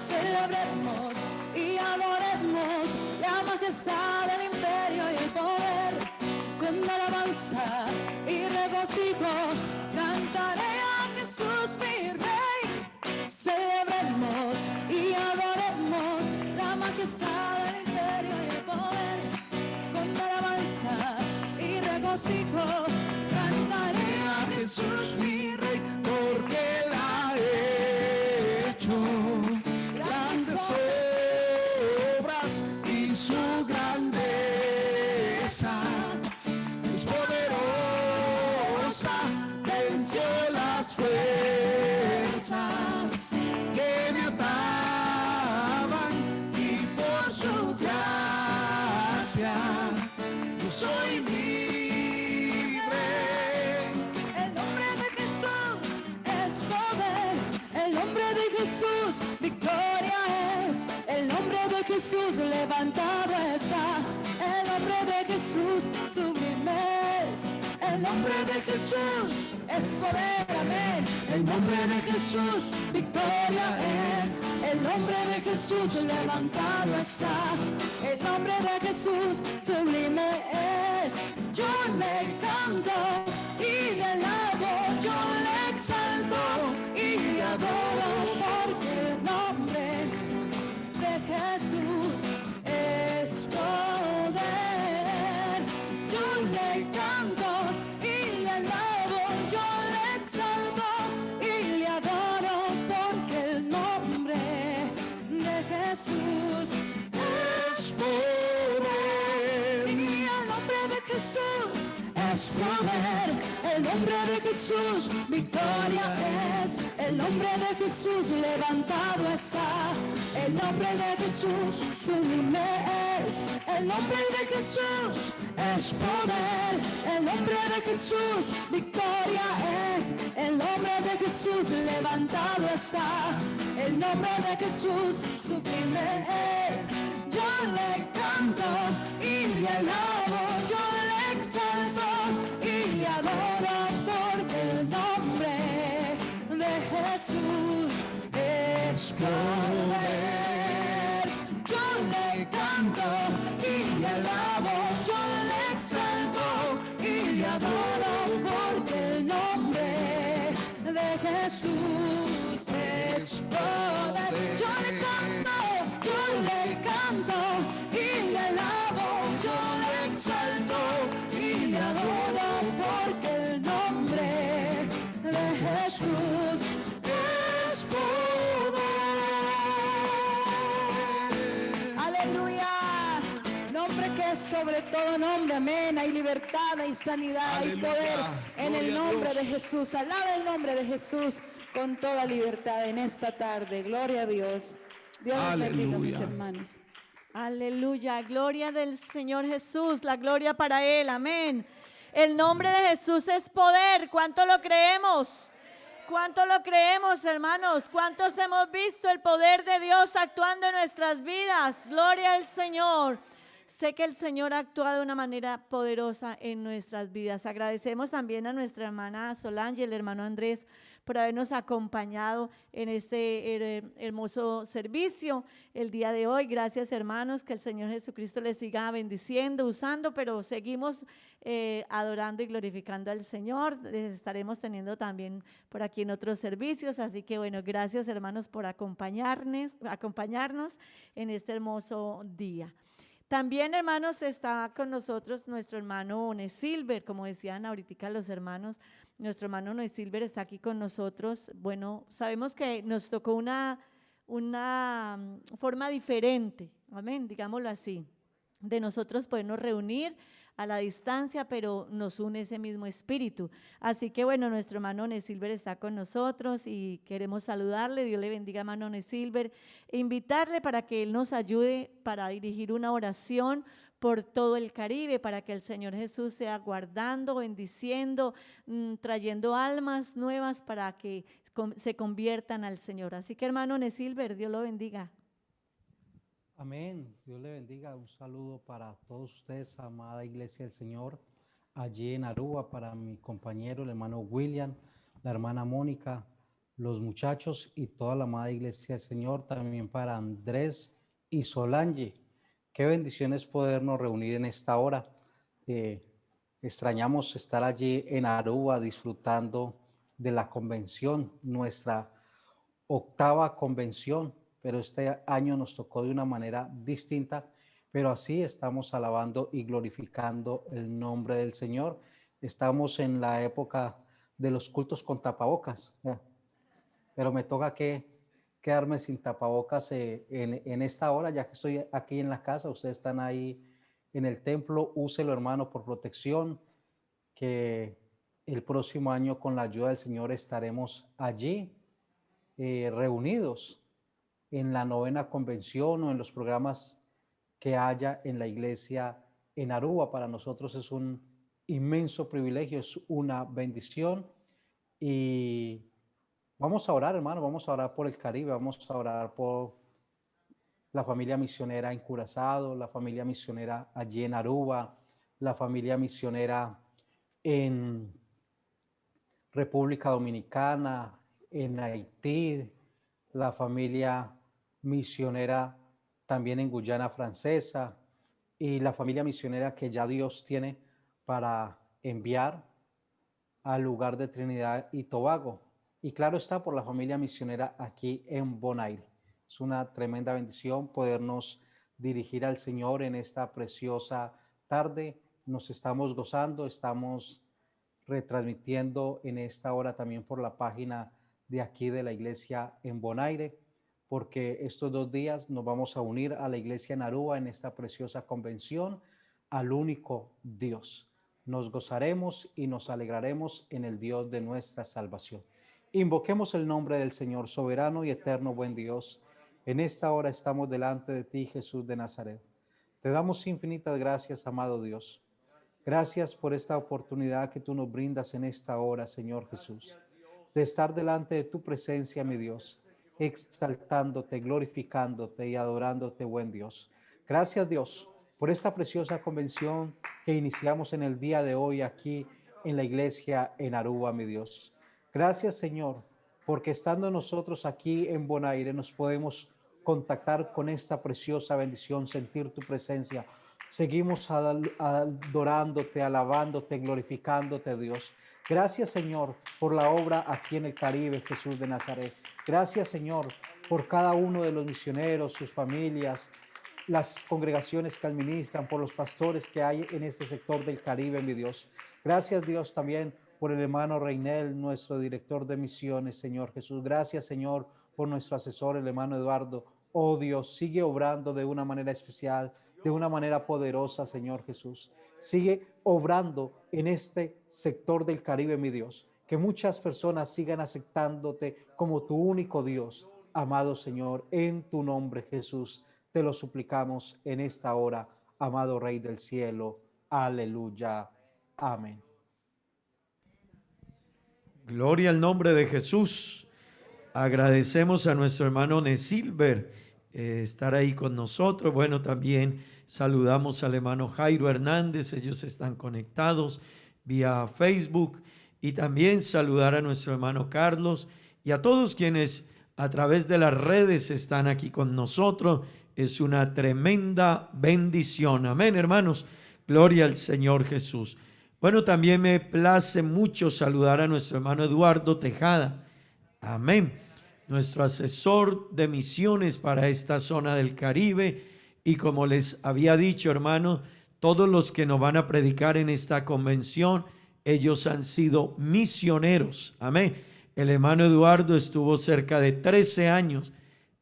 Celebremos y adoremos la majestad del imperio y el poder. Con alabanza y regocijo cantaré a Jesús mi Rey. Celebremos y adoremos la majestad del imperio y el poder. Con alabanza y regocijo cantaré a Jesús mi Rey, porque Él ha hecho grandes obras y su grandeza es poderosa, venció las fuerzas que me ataban y por su gracia yo soy libre. El nombre de Jesús es poder, el nombre de Jesús victoria es, el nombre de Jesús levantado está, el nombre de Jesús sublime es, el nombre de Jesús es poder, amén, el nombre de Jesús victoria es, el nombre de Jesús levantado está, el nombre de Jesús sublime es. Yo le canto y le alabo, yo le exalto y le adoro, porque el nombre de Jesús es poder. Yo le canto y le alabo, yo le exalto y le adoro, porque el nombre de Jesús Es poder. y el nombre de Jesús es poder, el nombre de Jesús victoria es, el nombre de Jesús levantado está, el nombre de Jesús sublime es, el nombre de Jesús es poder, el nombre de Jesús victoria es, el nombre de Jesús levantado está, el nombre de Jesús sublime es. Yo le canto y le alabo, yo le exalto y le adoro, porque el nombre de Jesús es poder. Yo le canto y le alabo, yo le exalto y le adoro, porque el nombre de Jesús es poder. Yo le canto, yo le canto y le alabo, yo le exalto y le adoro, porque el nombre de Jesús es poder. Aleluya. Nombre que es sobre todo nombre, amén. Hay libertad, hay sanidad, hay Aleluya. poder en el Gloria a nombre Dios. de Jesús. Alaba el nombre de Jesús con toda libertad en esta tarde. Gloria a Dios. Dios les bendiga, mis Aleluya. hermanos. Aleluya, gloria del Señor Jesús, la gloria para Él, amén. El nombre de Jesús es poder, ¿cuánto lo creemos? ¿Cuánto lo creemos, hermanos? ¿Cuántos hemos visto el poder de Dios actuando en nuestras vidas? Gloria al Señor. Sé que el Señor ha actuado de una manera poderosa en nuestras vidas. Agradecemos también a nuestra hermana Solange y el hermano Andrés por habernos acompañado en este hermoso servicio el día de hoy. Gracias, hermanos, que el Señor Jesucristo les siga bendiciendo, usando, pero seguimos adorando y glorificando al Señor. Les estaremos teniendo también por aquí en otros servicios, así que bueno, gracias, hermanos, por acompañarnos en este hermoso día. También, hermanos, está con nosotros nuestro hermano Onesilver, como decían ahorita los hermanos. Nuestro hermano Onesilver está aquí con nosotros. Bueno, sabemos que nos tocó una forma diferente, amén, digámoslo así, de nosotros podernos reunir a la distancia, pero nos une ese mismo espíritu. Así que bueno, nuestro hermano Onesilver está con nosotros y queremos saludarle. Dios le bendiga, hermano Onesilver, e invitarle para que él nos ayude para dirigir una oración por todo el Caribe, para que el Señor Jesús sea guardando, bendiciendo, trayendo almas nuevas para que se conviertan al Señor. Así que, hermano Onesilver, Dios lo bendiga. Amén. Dios le bendiga. Un saludo para todos ustedes, amada Iglesia del Señor, allí en Aruba, para mi compañero, el hermano William, la hermana Mónica, los muchachos y toda la amada Iglesia del Señor, también para Andrés y Solange. Qué bendición es podernos reunir en esta hora. Extrañamos estar allí en Aruba disfrutando de la convención, nuestra 8ª convención, pero este año nos tocó de una manera distinta, pero así estamos alabando y glorificando el nombre del Señor. Estamos en la época de los cultos con tapabocas, pero me toca quedarme sin tapabocas en esta hora, ya que estoy aquí en la casa. Ustedes están ahí en el templo. Úselo, hermano, por protección, que el próximo año con la ayuda del Señor estaremos allí reunidos en la 9ª convención o en los programas que haya en la iglesia en Aruba. Para nosotros es un inmenso privilegio, es una bendición. Y vamos a orar, hermano, vamos a orar por el Caribe, vamos a orar por la familia misionera en Curazao, la familia misionera allí en Aruba, la familia misionera en República Dominicana, en Haití, la familia misionera también en Guyana Francesa y la familia misionera que ya Dios tiene para enviar al lugar de Trinidad y Tobago. Y claro está, por la familia misionera aquí en Bonaire. Es una tremenda bendición podernos dirigir al Señor en esta preciosa tarde. Nos estamos gozando, estamos retransmitiendo en esta hora también por la página de aquí de la iglesia en Bonaire, porque estos 2 días nos vamos a unir a la iglesia en Aruba en esta preciosa convención al único Dios. Nos gozaremos y nos alegraremos en el Dios de nuestra salvación. Invoquemos el nombre del Señor, soberano y eterno buen Dios. En esta hora estamos delante de ti, Jesús de Nazaret. Te damos infinitas gracias, amado Dios. Gracias por esta oportunidad que tú nos brindas en esta hora, Señor Jesús, de estar delante de tu presencia, mi Dios, exaltándote, glorificándote y adorándote, buen Dios. Gracias, Dios, por esta preciosa convención que iniciamos en el día de hoy aquí en la iglesia en Aruba, mi Dios. Gracias, Señor, porque estando nosotros aquí en Bonaire nos podemos contactar con esta preciosa bendición, sentir tu presencia. Seguimos adorándote, alabándote, glorificándote, Dios. Gracias, Señor, por la obra aquí en el Caribe, Jesús de Nazaret. Gracias, Señor, por cada uno de los misioneros, sus familias, las congregaciones que administran, por los pastores que hay en este sector del Caribe, mi Dios. Gracias, Dios, también por el hermano Reinel, nuestro director de misiones, Señor Jesús. Gracias, Señor, por nuestro asesor, el hermano Eduardo. Oh Dios, sigue obrando de una manera especial, de una manera poderosa, Señor Jesús. Sigue obrando en este sector del Caribe, mi Dios. Que muchas personas sigan aceptándote como tu único Dios. Amado Señor, en tu nombre, Jesús, te lo suplicamos en esta hora, amado Rey del cielo. Aleluya. Amén. Gloria al nombre de Jesús. Agradecemos a nuestro hermano Nesilver estar ahí con nosotros. Bueno, también saludamos al hermano Jairo Hernández, ellos están conectados vía Facebook, y también saludar a nuestro hermano Carlos y a todos quienes a través de las redes están aquí con nosotros. Es una tremenda bendición. Amén, hermanos. Gloria al Señor Jesús. Bueno, también me place mucho saludar a nuestro hermano Eduardo Tejada. Amén. Nuestro asesor de misiones para esta zona del Caribe. Y como les había dicho, hermanos, todos los que nos van a predicar en esta convención, ellos han sido misioneros. Amén. El hermano Eduardo estuvo cerca de 13 años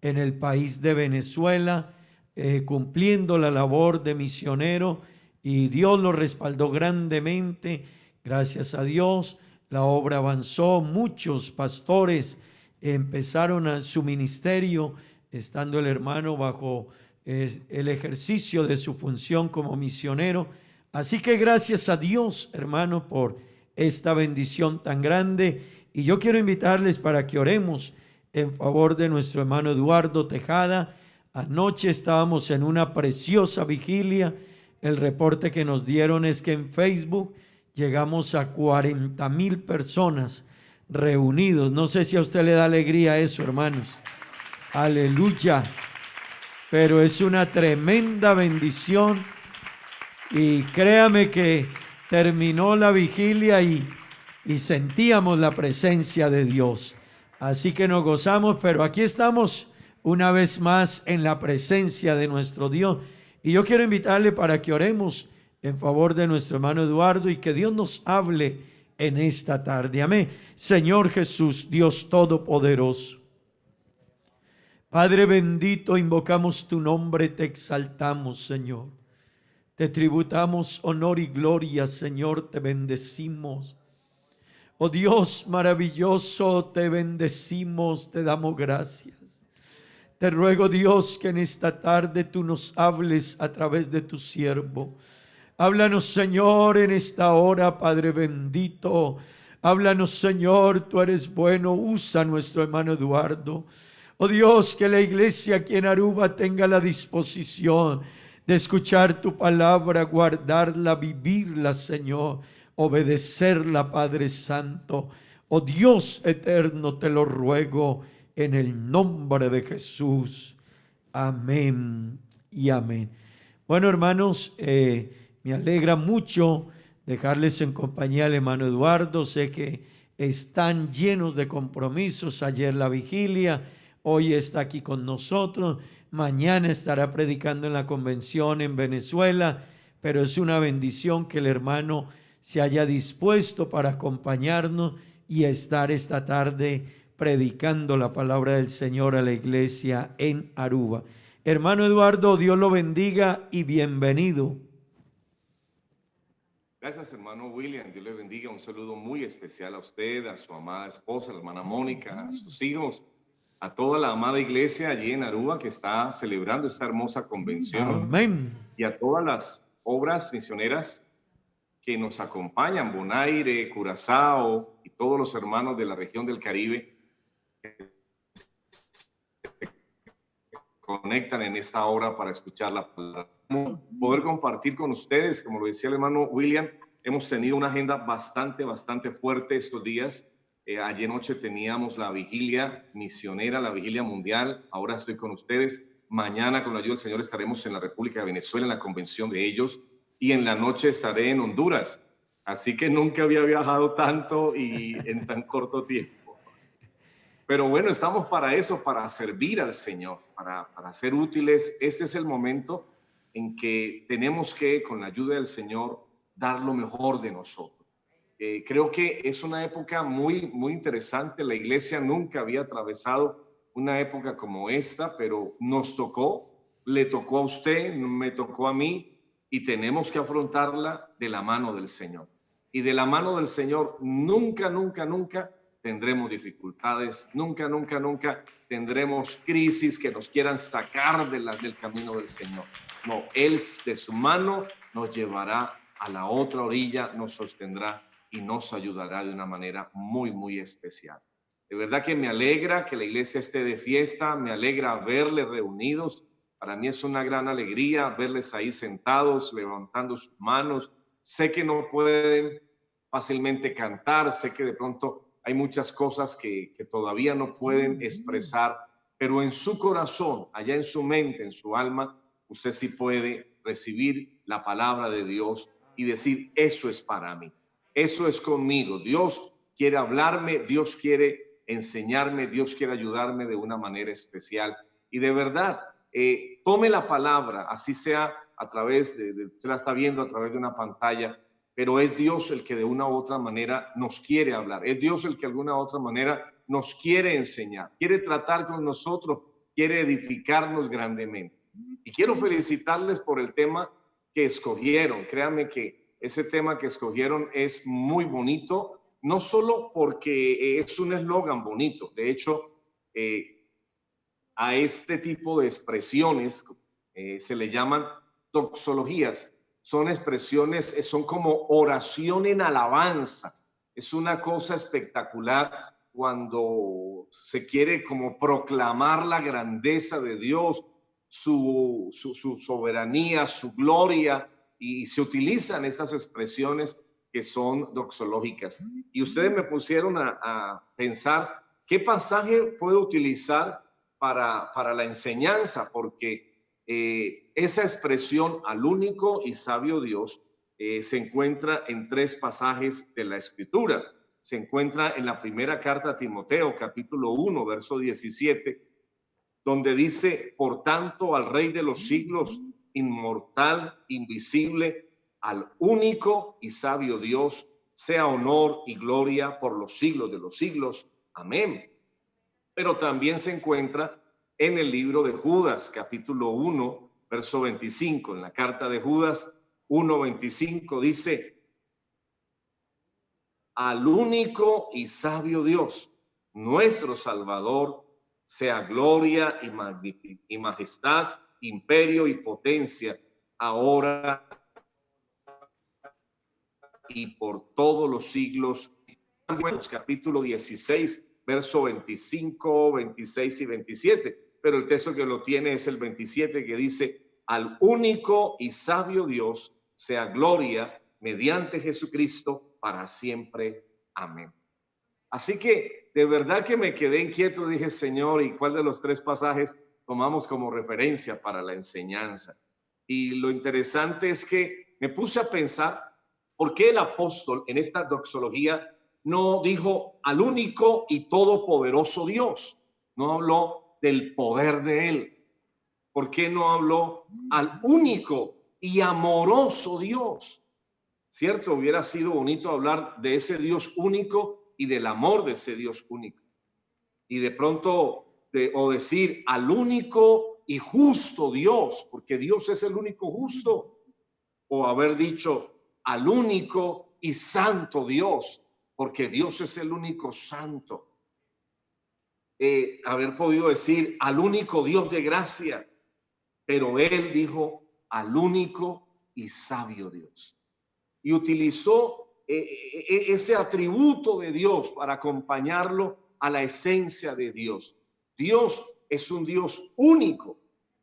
en el país de Venezuela, cumpliendo la labor de misionero, y Dios lo respaldó grandemente. Gracias a Dios, la obra avanzó. Muchos pastores empezaron a su ministerio, estando el hermano bajo el ejercicio de su función como misionero. Así que gracias a Dios, hermano, por esta bendición tan grande. Y yo quiero invitarles para que oremos en favor de nuestro hermano Eduardo Tejada. Anoche estábamos en una preciosa vigilia. El reporte que nos dieron es que en Facebook llegamos a 40,000 personas reunidos. No sé si a usted le da alegría eso, hermanos. Aleluya. Pero es una tremenda bendición. Y créame que terminó la vigilia y sentíamos la presencia de Dios. Así que nos gozamos, pero aquí estamos una vez más en la presencia de nuestro Dios. Y yo quiero invitarle para que oremos en favor de nuestro hermano Eduardo y que Dios nos hable en esta tarde. Amén. Señor Jesús, Dios Todopoderoso, Padre bendito, invocamos tu nombre, te exaltamos, Señor. Te tributamos honor y gloria, Señor, te bendecimos. Oh Dios maravilloso, te bendecimos, te damos gracias. Te ruego, Dios, que en esta tarde tú nos hables a través de tu siervo. Háblanos, Señor, en esta hora, Padre bendito. Háblanos, Señor, tú eres bueno. Usa a nuestro hermano Eduardo. Oh Dios, que la iglesia aquí en Aruba tenga la disposición de escuchar tu palabra, guardarla, vivirla, Señor, obedecerla, Padre Santo. Oh Dios eterno, te lo ruego en el nombre de Jesús. Amén y amén. Bueno, hermanos, me alegra mucho dejarles en compañía al hermano Eduardo. Sé que están llenos de compromisos. Ayer la vigilia, hoy está aquí con nosotros. Mañana estará predicando en la convención en Venezuela, pero es una bendición que el hermano se haya dispuesto para acompañarnos y estar esta tarde predicando la palabra del Señor a la iglesia en Aruba. Hermano Eduardo, Dios lo bendiga y bienvenido. Gracias, hermano William. Dios le bendiga. Un saludo muy especial a usted, a su amada esposa, la hermana Mónica, a sus hijos, a toda la amada iglesia allí en Aruba que está celebrando esta hermosa convención. Amén. Y a todas las obras misioneras que nos acompañan, Bonaire, Curazao y todos los hermanos de la región del Caribe que conectan en esta hora para escuchar la palabra. Poder compartir con ustedes, como lo decía el hermano William, hemos tenido una agenda bastante fuerte estos días. Ayer noche teníamos la vigilia misionera, la vigilia mundial. Ahora estoy con ustedes. Mañana, con la ayuda del Señor, estaremos en la República de Venezuela, en la convención de ellos. Y en la noche estaré en Honduras. Así que nunca había viajado tanto y en tan corto tiempo. Pero bueno, estamos para eso, para servir al Señor, para ser útiles. Este es el momento en que tenemos que, con la ayuda del Señor, dar lo mejor de nosotros. Creo que es una época muy interesante. La iglesia nunca había atravesado una época como esta, pero nos tocó, le tocó a usted, me tocó a mí, y tenemos que afrontarla de la mano del Señor. Y de la mano del Señor nunca tendremos dificultades, nunca tendremos crisis que nos quieran sacar del camino del Señor. No, Él de su mano nos llevará a la otra orilla, nos sostendrá y nos ayudará de una manera muy especial. De verdad que me alegra que la iglesia esté de fiesta, me alegra verles reunidos. Para mí es una gran alegría verles ahí sentados, levantando sus manos. Sé que no pueden fácilmente cantar, sé que de pronto hay muchas cosas que todavía no pueden expresar, pero en su corazón, allá en su mente, en su alma, usted sí puede recibir la palabra de Dios y decir, eso es para mí, eso es conmigo. Dios quiere hablarme, Dios quiere enseñarme, Dios quiere ayudarme de una manera especial. Y de verdad, tome la palabra, así sea a través usted la está viendo a través de una pantalla, pero es Dios el que de una u otra manera nos quiere hablar, es Dios el que de alguna u otra manera nos quiere enseñar, quiere tratar con nosotros, quiere edificarnos grandemente. Y quiero felicitarles por el tema que escogieron. Créanme que ese tema que escogieron es muy bonito, no solo porque es un eslogan bonito, de hecho, a este tipo de expresiones se le llaman doxologías. Son expresiones, son como oración en alabanza. Es una cosa espectacular cuando se quiere como proclamar la grandeza de Dios, su soberanía, su gloria, y se utilizan estas expresiones que son doxológicas. Y ustedes me pusieron a pensar qué pasaje puedo utilizar para la enseñanza, porque esa expresión al único y sabio Dios se encuentra en 3 pasajes de la Escritura. Se encuentra en la primera carta a Timoteo, capítulo 1, verso 17, donde dice: por tanto, al Rey de los siglos, inmortal, invisible, al único y sabio Dios, sea honor y gloria por los siglos de los siglos. Amén. Pero también se encuentra en el libro de Judas, capítulo 1, verso 25. En la carta de Judas 1:25 dice: al único y sabio Dios, nuestro Salvador, sea gloria y majestad, imperio y potencia, ahora y por todos los siglos. Capítulo 16, verso 25, 26 y 27. Pero el texto que lo tiene es el 27, que dice: al único y sabio Dios sea gloria mediante Jesucristo para siempre. Amén. Así que de verdad que me quedé inquieto. Dije: Señor, ¿y cuál de los 3 pasajes tomamos como referencia para la enseñanza? Y lo interesante es que me puse a pensar por qué el apóstol en esta doxología no dijo al único y todopoderoso Dios, no habló del poder de él. ¿Por qué no habló al único y amoroso Dios? Cierto, hubiera sido bonito hablar de ese Dios único y del amor de ese Dios único. Y de pronto, o decir al único y justo Dios, porque Dios es el único justo. O haber dicho al único y santo Dios, porque Dios es el único santo. Haber podido decir al único Dios de gracia, pero él dijo al único y sabio Dios. Y utilizó ese atributo de Dios para acompañarlo a la esencia de Dios. Dios es un Dios único,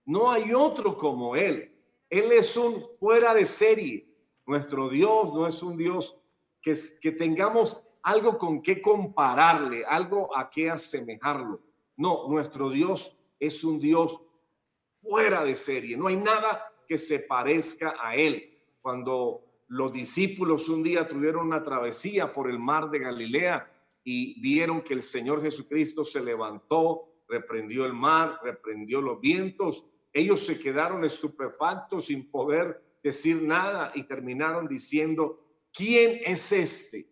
no hay otro como él. Él es un fuera de serie. Nuestro Dios no es un Dios que tengamos algo con qué compararle, algo a qué asemejarlo. No, nuestro Dios es un Dios fuera de serie. No hay nada que se parezca a él. Cuando los discípulos un día tuvieron una travesía por el mar de Galilea y vieron que el Señor Jesucristo se levantó, reprendió el mar, reprendió los vientos, ellos se quedaron estupefactos sin poder decir nada y terminaron diciendo: ¿quién es este?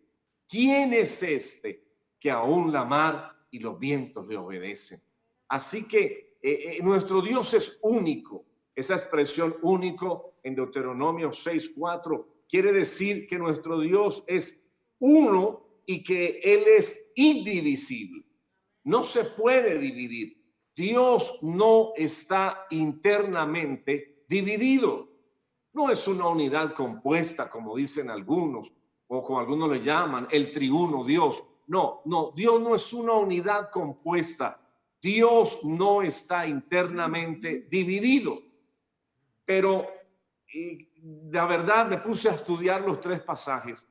¿Quién es este que aún la mar y los vientos le obedecen? Así que nuestro Dios es único. Esa expresión único en Deuteronomio 6:4 quiere decir que nuestro Dios es uno y que Él es indivisible. No se puede dividir. Dios no está internamente dividido. No es una unidad compuesta, como dicen algunos, o como algunos le llaman el triuno Dios. No, Dios no es una unidad compuesta. Dios no está internamente dividido. Pero la verdad, me puse a estudiar los 3 pasajes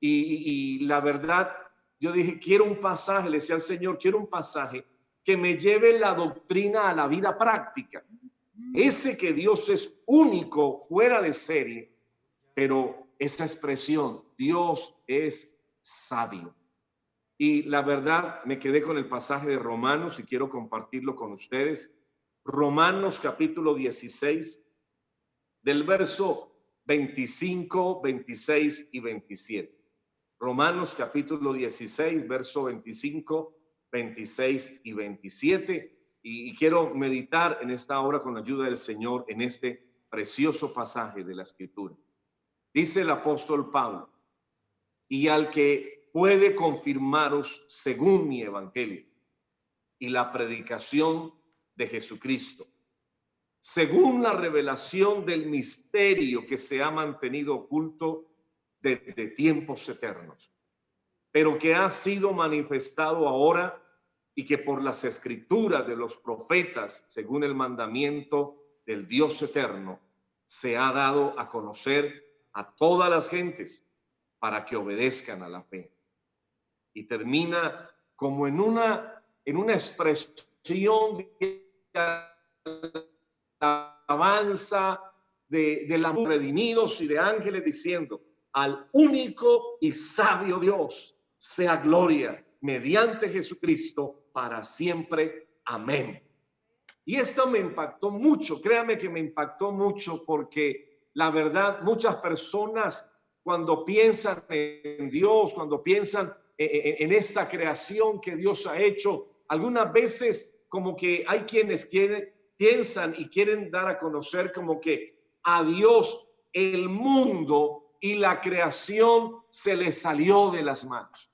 y la verdad, yo dije: quiero un pasaje, le decía al Señor, quiero un pasaje que me lleve la doctrina a la vida práctica. Ese que Dios es único, fuera de serie, pero esa expresión, Dios es sabio. Y la verdad, me quedé con el pasaje de Romanos y quiero compartirlo con ustedes. Romanos capítulo 16, del verso 25, 26 y 27. Romanos capítulo 16, verso 25, 26 y 27. Y quiero meditar en esta hora con la ayuda del Señor en este precioso pasaje de la Escritura. Dice el apóstol Pablo: y al que puede confirmaros según mi evangelio y la predicación de Jesucristo, según la revelación del misterio que se ha mantenido oculto desde tiempos eternos, pero que ha sido manifestado ahora y que por las escrituras de los profetas, según el mandamiento del Dios eterno se ha dado a conocer a todas las gentes para que obedezcan a la fe. Y termina como en una expresión de alabanza de los redimidos y de ángeles, diciendo: al único y sabio Dios sea gloria mediante Jesucristo para siempre. Amén. Y esto me impactó mucho, créame que me impactó mucho, porque la verdad, muchas personas cuando piensan en Dios, cuando piensan en esta creación que Dios ha hecho, algunas veces como que hay quienes piensan y quieren dar a conocer como que a Dios el mundo y la creación se le salió de las manos.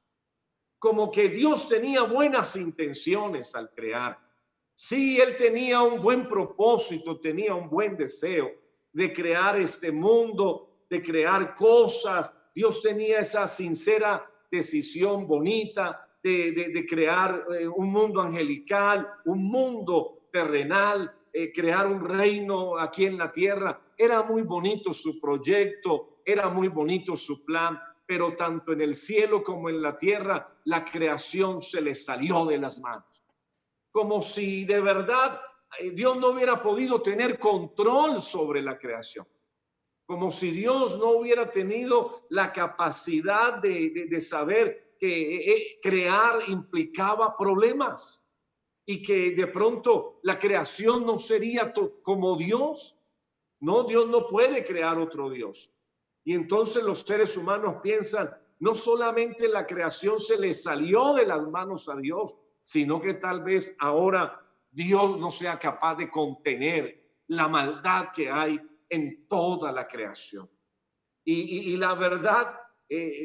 Como que Dios tenía buenas intenciones al crear. Sí, Él tenía un buen propósito, tenía un buen deseo de crear este mundo, de crear cosas. Dios tenía esa sincera decisión bonita de crear un mundo angelical, un mundo terrenal, crear un reino aquí en la tierra. Era muy bonito su proyecto, era muy bonito su plan, pero tanto en el cielo como en la tierra, la creación se le salió de las manos. Como si de verdad Dios no hubiera podido tener control sobre la creación. Como si Dios no hubiera tenido la capacidad de saber que crear implicaba problemas y que de pronto la creación no sería como Dios. No, Dios no puede crear otro Dios. Y entonces los seres humanos piensan, no solamente la creación se le salió de las manos a Dios, sino que tal vez ahora Dios no sea capaz de contener la maldad que hay en toda la creación. Y la verdad,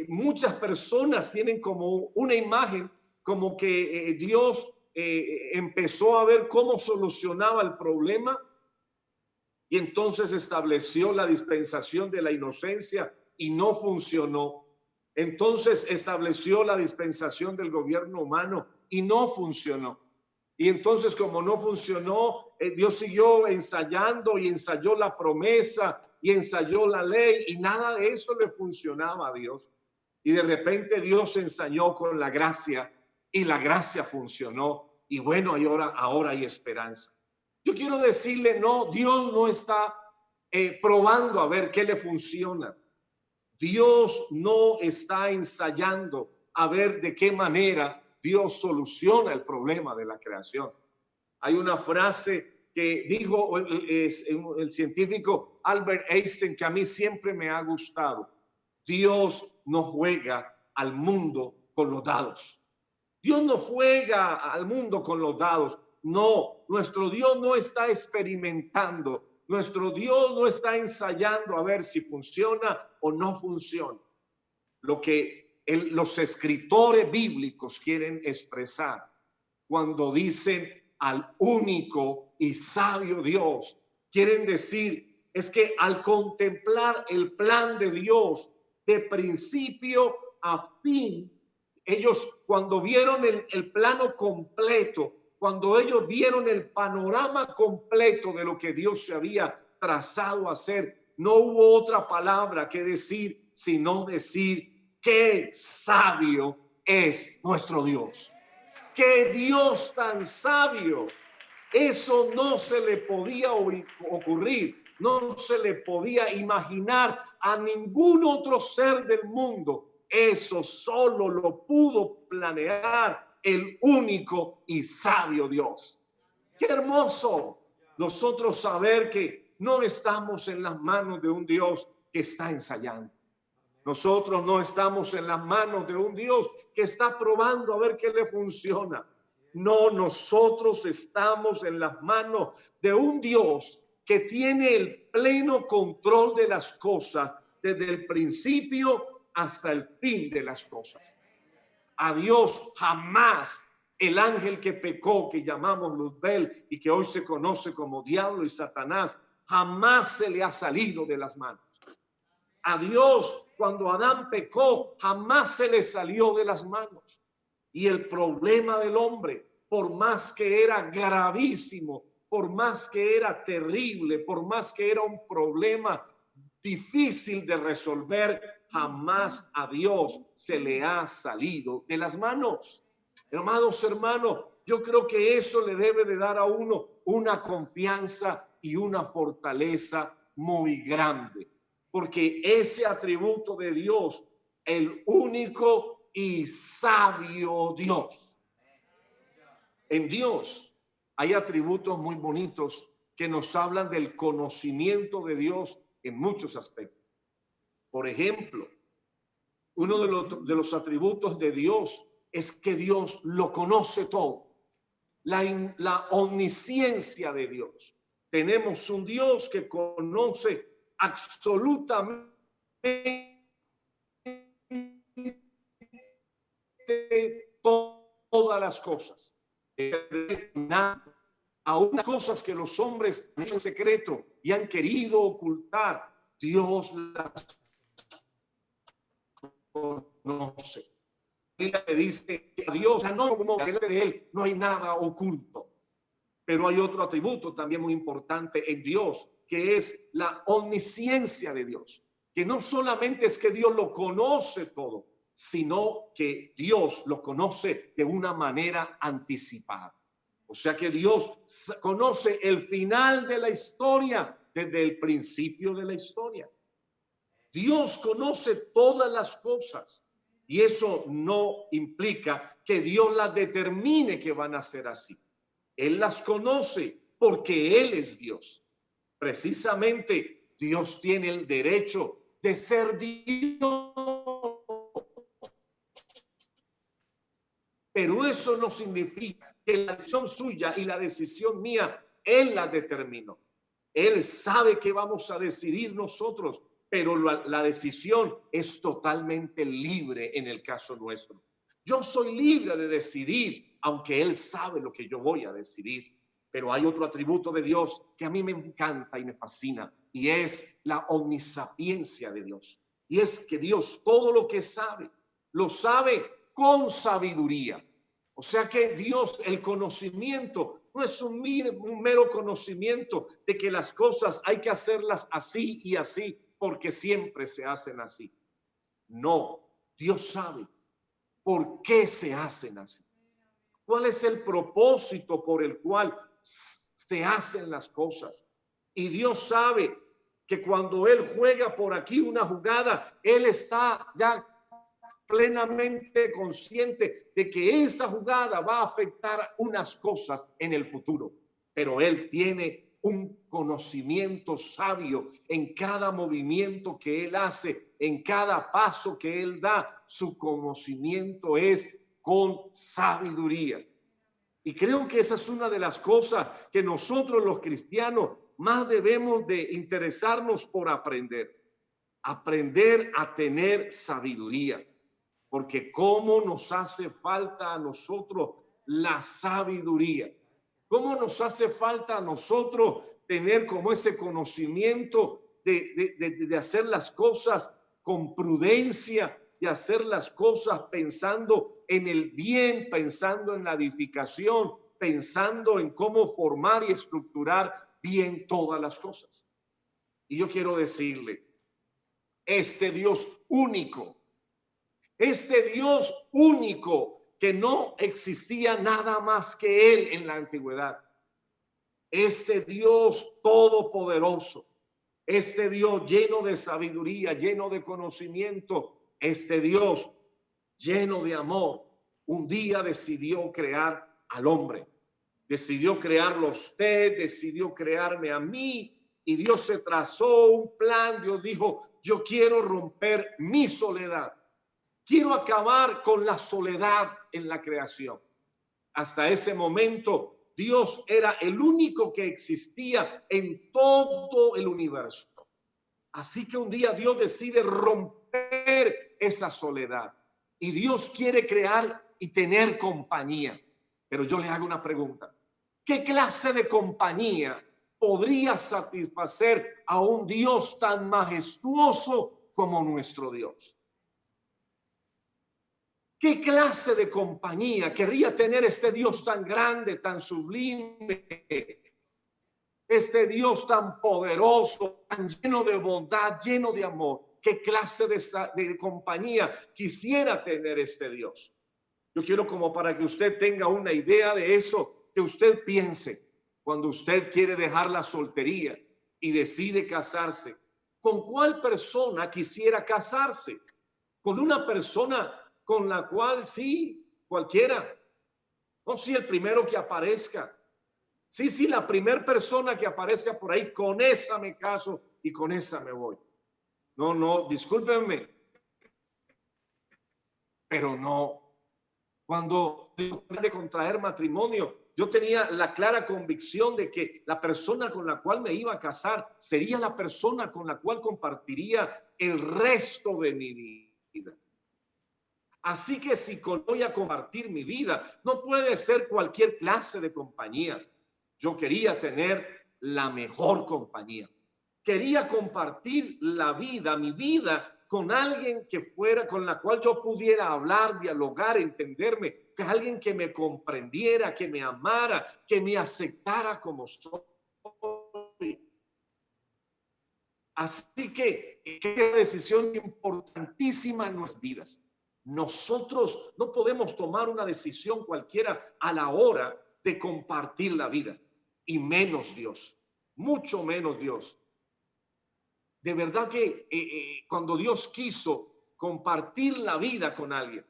muchas personas tienen como una imagen como que Dios empezó a ver cómo solucionaba el problema y entonces estableció la dispensación de la inocencia y no funcionó. Entonces estableció la dispensación del gobierno humano y no funcionó. Y entonces, como no funcionó, Dios siguió ensayando y ensayó la promesa y ensayó la ley y nada de eso le funcionaba a Dios. Y de repente Dios ensayó con la gracia y la gracia funcionó. Y bueno, y ahora hay esperanza. Yo quiero decirle, no, Dios no está probando a ver qué le funciona. Dios no está ensayando a ver de qué manera Dios soluciona el problema de la creación. Hay una frase que dijo el científico Albert Einstein que a mí siempre me ha gustado. Dios no juega al mundo con los dados. Dios no juega al mundo con los dados. No, nuestro Dios no está experimentando. Nuestro Dios no está ensayando a ver si funciona o no funciona. Lo que los escritores bíblicos quieren expresar cuando dicen al único y sabio Dios, quieren decir es que al contemplar el plan de Dios de principio a fin, ellos cuando vieron el plano completo, cuando ellos vieron el panorama completo de lo que Dios se había trazado a hacer, no hubo otra palabra que decir, sino decir, qué sabio es nuestro Dios. Qué Dios tan sabio. Eso no se le podía ocurrir, no se le podía imaginar a ningún otro ser del mundo. Eso solo lo pudo planear el único y sabio Dios. Qué hermoso nosotros saber que no estamos en las manos de un Dios que está ensayando. Nosotros no estamos en las manos de un Dios que está probando a ver qué le funciona. No, nosotros estamos en las manos de un Dios que tiene el pleno control de las cosas desde el principio hasta el fin de las cosas. A Dios jamás el ángel que pecó, que llamamos Luzbel y que hoy se conoce como diablo y Satanás, jamás se le ha salido de las manos. A Dios, cuando Adán pecó, jamás se le salió de las manos. Y el problema del hombre, por más que era gravísimo, por más que era terrible, por más que era un problema difícil de resolver, jamás a Dios se le ha salido de las manos. Amados hermanos, yo creo que eso le debe de dar a uno una confianza y una fortaleza muy grande, porque ese atributo de Dios, el único y sabio Dios. En Dios hay atributos muy bonitos que nos hablan del conocimiento de Dios en muchos aspectos. Por ejemplo, uno de los atributos de Dios es que Dios lo conoce todo. La omnisciencia de Dios. Tenemos un Dios que conoce absolutamente todas las cosas. Aún cosas que los hombres han hecho en secreto y han querido ocultar, Dios las conoce. Le dice a Dios, no, como delante de él no hay nada oculto. Pero hay otro atributo también muy importante en Dios, que es la omnisciencia de Dios, que no solamente es que Dios lo conoce todo, sino que Dios lo conoce de una manera anticipada. O sea que Dios conoce el final de la historia desde el principio de la historia. Dios conoce todas las cosas y eso no implica que Dios las determine que van a ser así. Él las conoce porque Él es Dios. Precisamente Dios tiene el derecho de ser Dios. Pero eso no significa que la decisión suya y la decisión mía, Él la determinó. Él sabe que vamos a decidir nosotros, pero la decisión es totalmente libre en el caso nuestro. Yo soy libre de decidir, aunque Él sabe lo que yo voy a decidir. Pero hay otro atributo de Dios que a mí me encanta y me fascina, y es la omnisapiencia de Dios. Y es que Dios todo lo que sabe, lo sabe con sabiduría. O sea que Dios, el conocimiento, no es un mero conocimiento de que las cosas hay que hacerlas así y así, porque siempre se hacen así. No, Dios sabe por qué se hacen así. ¿Cuál es el propósito por el cual se hacen las cosas? Y Dios sabe que cuando Él juega por aquí una jugada, Él está ya plenamente consciente de que esa jugada va a afectar unas cosas en el futuro. Pero Él tiene un conocimiento sabio en cada movimiento que Él hace, en cada paso que Él da. Su conocimiento es con sabiduría. Y creo que esa es una de las cosas que nosotros los cristianos más debemos de interesarnos por aprender. Aprender a tener sabiduría. Porque cómo nos hace falta a nosotros la sabiduría. Cómo nos hace falta a nosotros tener como ese conocimiento de hacer las cosas con prudencia, de hacer las cosas pensando en el bien, pensando en la edificación, pensando en cómo formar y estructurar bien todas las cosas. Y yo quiero decirle, este Dios único que no existía nada más que Él en la antigüedad, este Dios todopoderoso, este Dios lleno de sabiduría, lleno de conocimiento, este Dios lleno de amor, un día decidió crear al hombre, decidió crearlo a usted, decidió crearme a mí, y Dios se trazó un plan. Dios dijo, yo quiero romper mi soledad, quiero acabar con la soledad en la creación. Hasta ese momento Dios era el único que existía en todo el universo. Así que un día Dios decide romper esa soledad y Dios quiere crear y tener compañía. Pero yo le hago una pregunta. ¿Qué clase de compañía podría satisfacer a un Dios tan majestuoso como nuestro Dios? ¿Qué clase de compañía querría tener este Dios tan grande, tan sublime, Este Dios tan poderoso, tan lleno de bondad, lleno de amor. ¿Qué clase de compañía quisiera tener este Dios? Yo quiero, como para que usted tenga una idea de eso, que usted piense cuando usted quiere dejar la soltería y decide casarse. ¿Con cuál persona quisiera casarse? ¿Con una persona con la cual sí, cualquiera? No, sí, el primero que aparezca. Sí, la primera persona que aparezca por ahí, con esa me caso y con esa me voy. No, discúlpenme, pero no. Cuando de contraer matrimonio, yo tenía la clara convicción de que la persona con la cual me iba a casar sería la persona con la cual compartiría el resto de mi vida. Así que si voy a compartir mi vida, no puede ser cualquier clase de compañía. Yo quería tener la mejor compañía. Quería compartir la vida, mi vida, con alguien que fuera, con la cual yo pudiera hablar, dialogar, entenderme, que alguien que me comprendiera, que me amara, que me aceptara como soy. Así que es una decisión importantísima en nuestras vidas. Nosotros no podemos tomar una decisión cualquiera a la hora de compartir la vida, y menos Dios, mucho menos Dios. De verdad que cuando Dios quiso compartir la vida con alguien,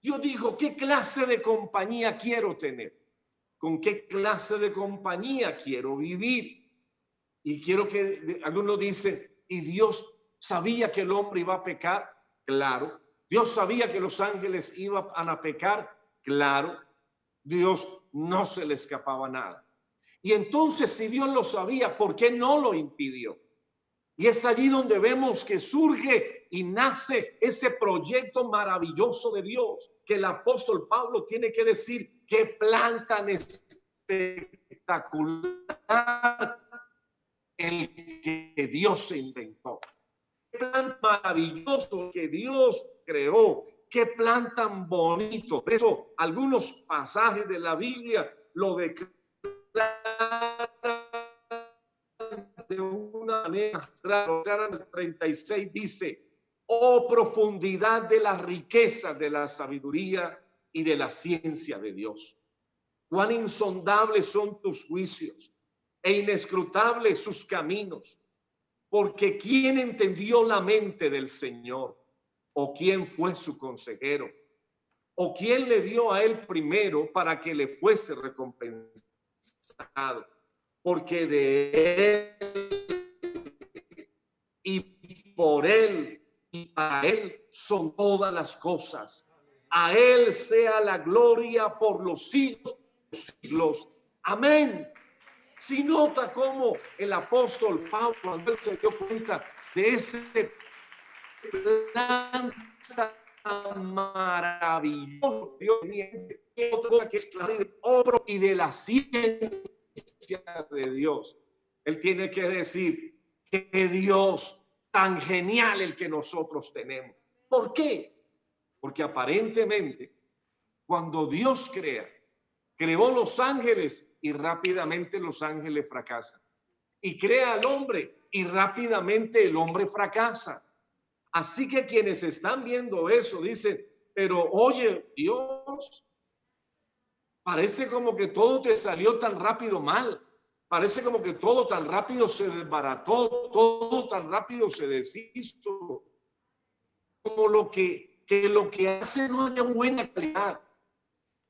Dios dijo, ¿qué clase de compañía quiero tener? ¿Con qué clase de compañía quiero vivir? Y quiero que algunos dicen, ¿y Dios sabía que el hombre iba a pecar? Claro. ¿Dios sabía que los ángeles iban a pecar? Claro. Dios no se le escapaba nada. Y entonces, si Dios lo sabía, ¿por qué no lo impidió? Y es allí donde vemos que surge y nace ese proyecto maravilloso de Dios, que el apóstol Pablo tiene que decir, qué plan tan espectacular el que Dios se inventó. Qué plan maravilloso que Dios creó. Qué plan tan bonito. Por eso algunos pasajes de la Biblia lo declaran de una manera astral. El 36 dice, oh profundidad de la riqueza de la sabiduría y de la ciencia de Dios. Cuán insondables son tus juicios e inescrutables sus caminos. Porque ¿quién entendió la mente del Señor? ¿O quién fue su consejero? ¿O quién le dio a él primero para que le fuese recompensado? Porque de él y por él y para él son todas las cosas. A él sea la gloria por los siglos de los siglos. Amén. Si nota cómo el apóstol Pablo, cuando él se dio cuenta de ese plan tan maravilloso, Dios mío, otra cosa que es clara de obra y de la ciencia de Dios, él tiene que decir que Dios tan genial el que nosotros tenemos. ¿Por qué? Porque aparentemente cuando Dios creó los ángeles y rápidamente los ángeles fracasan, y crea al hombre y rápidamente el hombre fracasa. Así que quienes están viendo eso dicen, pero oye, Dios, parece como que todo te salió tan rápido mal. Parece como que todo tan rápido se desbarató, todo tan rápido se deshizo. Como lo que hace no es de buena calidad.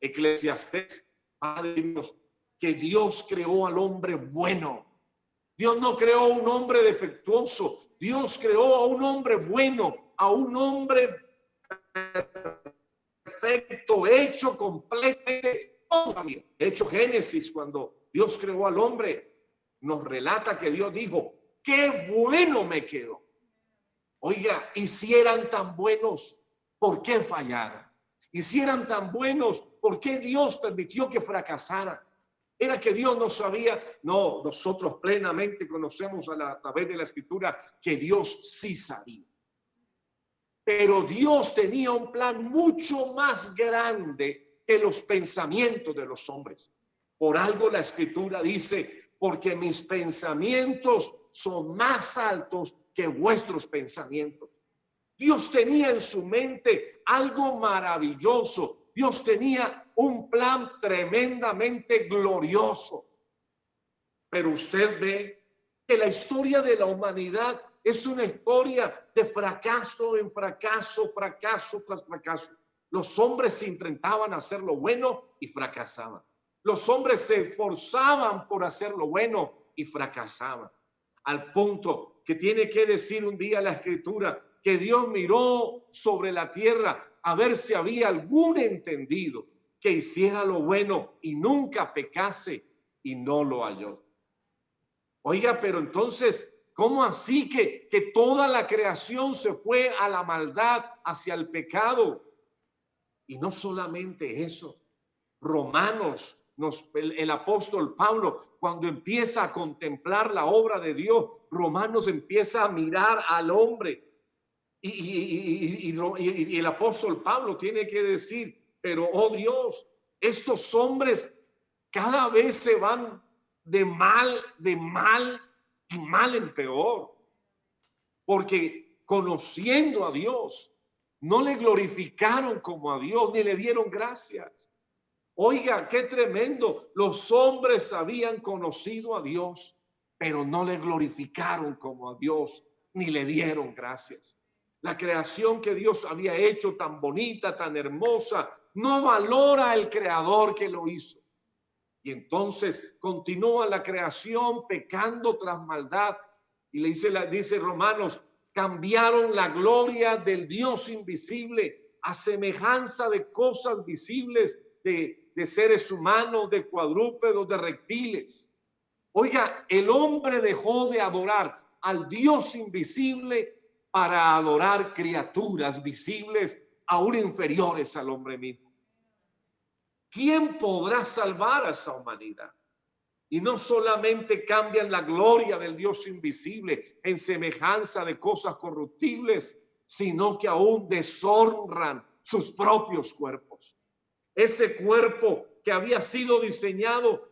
Eclesiastés, Padre Dios, que Dios creó al hombre bueno. Dios no creó a un hombre defectuoso. Dios creó a un hombre bueno, a un hombre perfecto, hecho completamente. De hecho, Génesis, cuando Dios creó al hombre, nos relata que Dios dijo, qué bueno me quedó. Oiga, y si eran tan buenos, ¿por qué fallaron? Y si eran tan buenos, ¿por qué Dios permitió que fracasaran? ¿Era que Dios no sabía? No, nosotros plenamente conocemos a través de la Escritura que Dios sí sabía. Pero Dios tenía un plan mucho más grande que los pensamientos de los hombres. Por algo la Escritura dice, porque mis pensamientos son más altos que vuestros pensamientos. Dios tenía en su mente algo maravilloso. Dios tenía un plan tremendamente glorioso. Pero usted ve que la historia de la humanidad es una historia de fracaso en fracaso, fracaso tras fracaso. Los hombres se intentaban hacer lo bueno y fracasaban. Los hombres se esforzaban por hacer lo bueno y fracasaban. Al punto que tiene que decir un día la Escritura que Dios miró sobre la tierra a ver si había algún entendido que hiciera lo bueno y nunca pecase, y no lo halló. Oiga, pero entonces, ¿cómo así que toda la creación se fue a la maldad, hacia el pecado? Y no solamente eso, Romanos, el apóstol Pablo, cuando empieza a contemplar la obra de Dios, Romanos empieza a mirar al hombre. Y el apóstol Pablo tiene que decir, pero oh Dios, estos hombres cada vez se van de mal y mal en peor, porque conociendo a Dios, no le glorificaron como a Dios, ni le dieron gracias. Oiga, qué tremendo. Los hombres habían conocido a Dios, pero no le glorificaron como a Dios, ni le dieron gracias. La creación que Dios había hecho tan bonita, tan hermosa, no valora al creador que lo hizo. Y entonces continúa la creación pecando tras maldad. Y le dice Romanos, cambiaron la gloria del Dios invisible a semejanza de cosas visibles, de seres humanos, de cuadrúpedos, de reptiles. Oiga, el hombre dejó de adorar al Dios invisible para adorar criaturas visibles aún inferiores al hombre mismo. ¿Quién podrá salvar a esa humanidad? Y no solamente cambian la gloria del Dios invisible en semejanza de cosas corruptibles, sino que aún deshonran sus propios cuerpos. Ese cuerpo que había sido diseñado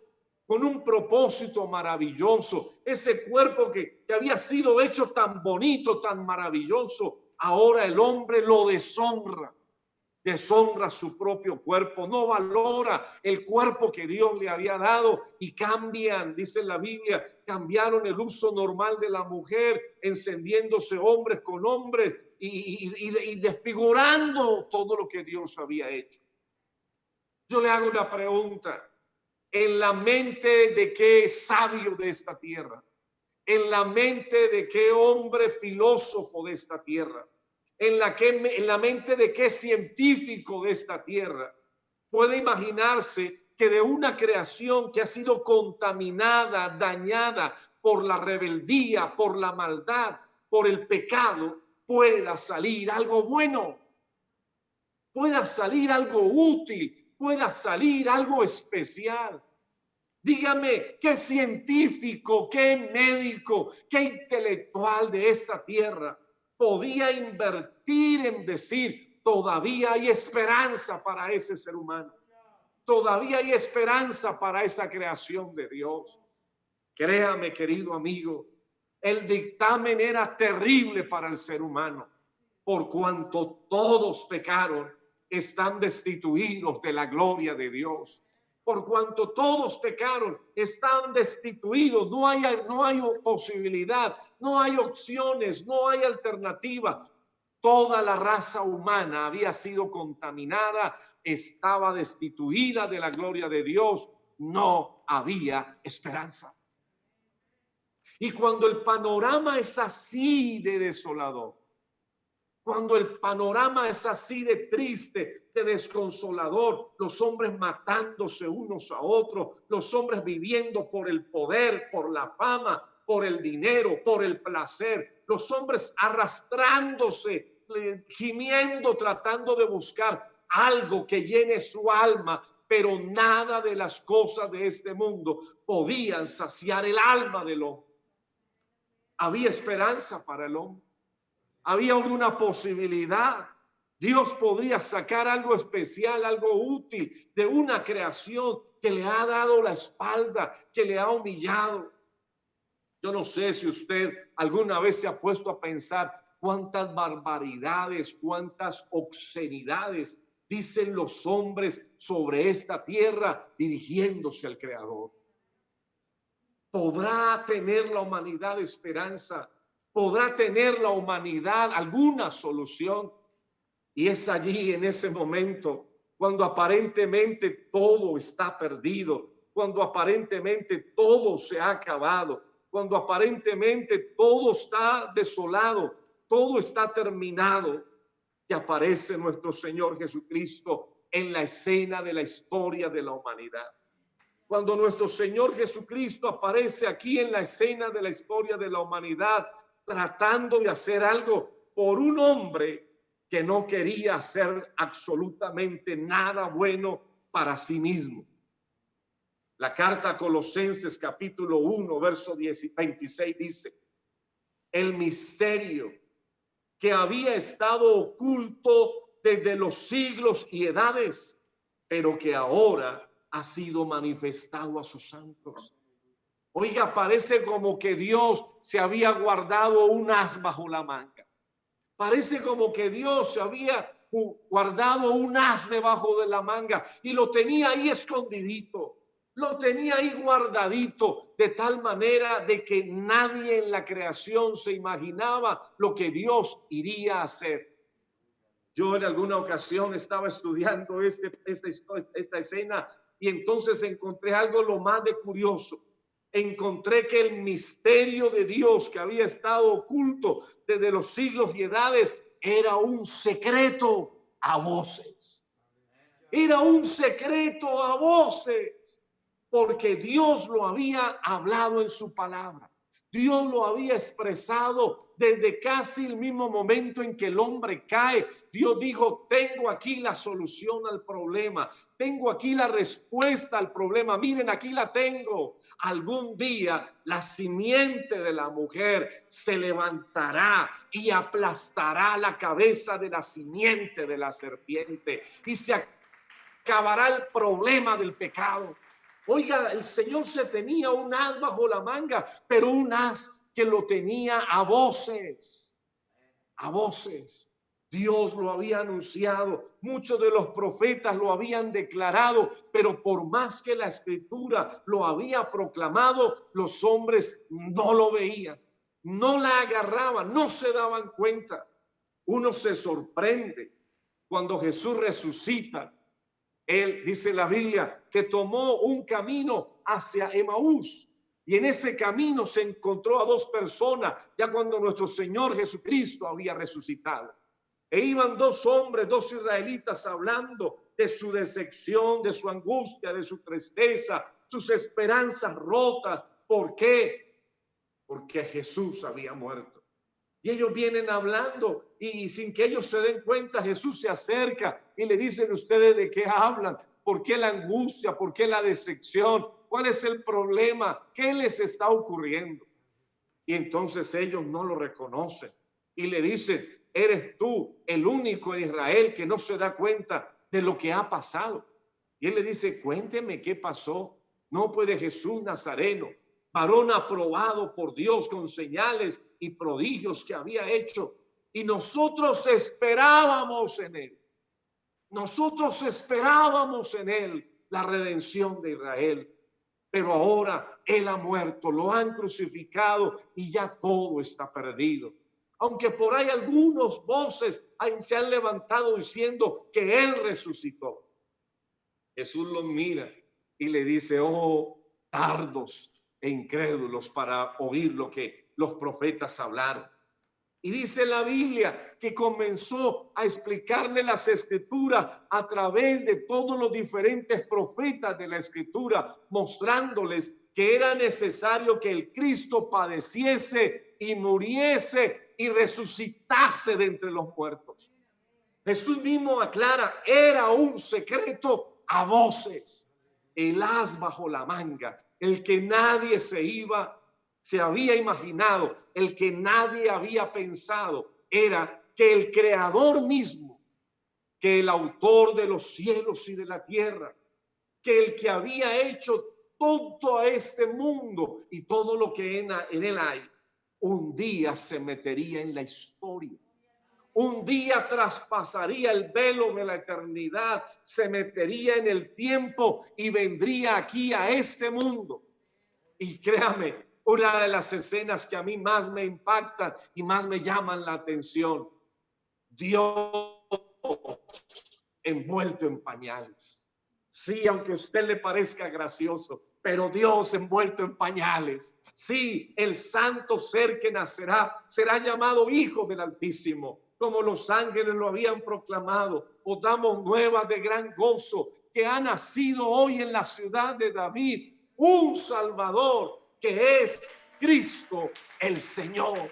con un propósito maravilloso, ese cuerpo que había sido hecho tan bonito, tan maravilloso, ahora el hombre lo deshonra su propio cuerpo, no valora el cuerpo que Dios le había dado y cambian, dice la Biblia, cambiaron el uso normal de la mujer, encendiéndose hombres con hombres y desfigurando todo lo que Dios había hecho. Yo le hago una pregunta. En la mente de qué sabio de esta tierra, en la mente de qué hombre filósofo de esta tierra, en la mente de qué científico de esta tierra puede imaginarse que de una creación que ha sido contaminada, dañada por la rebeldía, por la maldad, por el pecado, pueda salir algo bueno, pueda salir algo útil, pueda salir algo especial? Dígame, ¿qué científico, qué médico, qué intelectual de esta tierra podía invertir en decir, todavía hay esperanza para ese ser humano? Todavía hay esperanza para esa creación de Dios. Créame, querido amigo, el dictamen era terrible para el ser humano. Por cuanto todos pecaron, están destituidos de la gloria de Dios. Por cuanto todos pecaron, están destituidos. No hay posibilidad, no hay opciones, no hay alternativa. Toda la raza humana había sido contaminada, estaba destituida de la gloria de Dios. No había esperanza. Y cuando el panorama es así de desolador, cuando el panorama es así de triste, de desconsolador, los hombres matándose unos a otros, los hombres viviendo por el poder, por la fama, por el dinero, por el placer, los hombres arrastrándose, gimiendo, tratando de buscar algo que llene su alma, pero nada de las cosas de este mundo podían saciar el alma del hombre. Había esperanza para el hombre. Había una posibilidad. Dios podría sacar algo especial, algo útil de una creación que le ha dado la espalda, que le ha humillado. Yo no sé si usted alguna vez se ha puesto a pensar cuántas barbaridades, cuántas obscenidades dicen los hombres sobre esta tierra dirigiéndose al Creador. ¿Podrá tener la humanidad esperanza? ¿Podrá tener la humanidad alguna solución? Y es allí, en ese momento, cuando aparentemente todo está perdido, cuando aparentemente todo se ha acabado, cuando aparentemente todo está desolado, todo está terminado, que aparece nuestro Señor Jesucristo en la escena de la historia de la humanidad. Cuando nuestro Señor Jesucristo aparece aquí en la escena de la historia de la humanidad, tratando de hacer algo por un hombre que no quería hacer absolutamente nada bueno para sí mismo. La carta a Colosenses capítulo 1, verso 26 dice: el misterio que había estado oculto desde los siglos y edades, pero que ahora ha sido manifestado a sus santos. Oiga, parece como que Dios se había guardado un as bajo la manga. Parece como que Dios se había guardado un as debajo de la manga y lo tenía ahí escondidito, lo tenía ahí guardadito, de tal manera de que nadie en la creación se imaginaba lo que Dios iría a hacer. Yo en alguna ocasión estaba estudiando esta escena y entonces encontré algo lo más de curioso. Encontré que el misterio de Dios que había estado oculto desde los siglos y edades era un secreto a voces. Era un secreto a voces, porque Dios lo había hablado en su palabra. Dios lo había expresado desde casi el mismo momento en que el hombre cae. Dios dijo: tengo aquí la solución al problema, tengo aquí la respuesta al problema, miren, aquí la tengo. Algún día la simiente de la mujer se levantará y aplastará la cabeza de la simiente de la serpiente y se acabará el problema del pecado. Oiga, el Señor se tenía un as bajo la manga, pero un as que lo tenía a voces. A voces. Dios lo había anunciado, muchos de los profetas lo habían declarado, pero por más que la Escritura lo había proclamado, los hombres no lo veían, no la agarraban, no se daban cuenta. Uno se sorprende cuando Jesús resucita. Él, dice la Biblia, que tomó un camino hacia Emaús y en ese camino se encontró a dos personas ya cuando nuestro Señor Jesucristo había resucitado. E iban dos hombres, dos israelitas, hablando de su decepción, de su angustia, de su tristeza, sus esperanzas rotas. ¿Por qué? Porque Jesús había muerto. Y ellos vienen hablando y sin que ellos se den cuenta, Jesús se acerca y le dicen: ¿ustedes de qué hablan? ¿Por qué la angustia? ¿Por qué la decepción? ¿Cuál es el problema? ¿Qué les está ocurriendo? Y entonces ellos no lo reconocen y le dicen: ¿eres tú el único en Israel que no se da cuenta de lo que ha pasado? Y él le dice: cuénteme qué pasó. No puede Jesús Nazareno, varón aprobado por Dios con señales y prodigios que había hecho, y nosotros esperábamos en él. Nosotros esperábamos en él la redención de Israel, pero ahora él ha muerto, lo han crucificado y ya todo está perdido. Aunque por ahí algunos voces se han levantado diciendo que él resucitó. Jesús los mira y le dice: oh, tardos e incrédulos para oír lo que los profetas hablaron. Y dice la Biblia que comenzó a explicarle las Escrituras a través de todos los diferentes profetas de la Escritura, mostrándoles que era necesario que el Cristo padeciese y muriese y resucitase de entre los muertos. Jesús mismo aclara: era un secreto a voces, el as bajo la manga, el que nadie se había imaginado, el que nadie había pensado, era que el Creador mismo que el autor de los cielos y de la tierra, que el que había hecho todo a este mundo y todo lo que en él hay, un día se metería en la historia. Un día traspasaría el velo de la eternidad, se metería en el tiempo y vendría aquí a este mundo. Y créame, una de las escenas que a mí más me impactan y más me llaman la atención, Dios envuelto en pañales. Sí, aunque a usted le parezca gracioso, pero Dios envuelto en pañales. Sí, el santo ser que nacerá será llamado Hijo del Altísimo, como los ángeles lo habían proclamado. Os damos nuevas de gran gozo, que ha nacido hoy en la ciudad de David un Salvador, que es Cristo el Señor.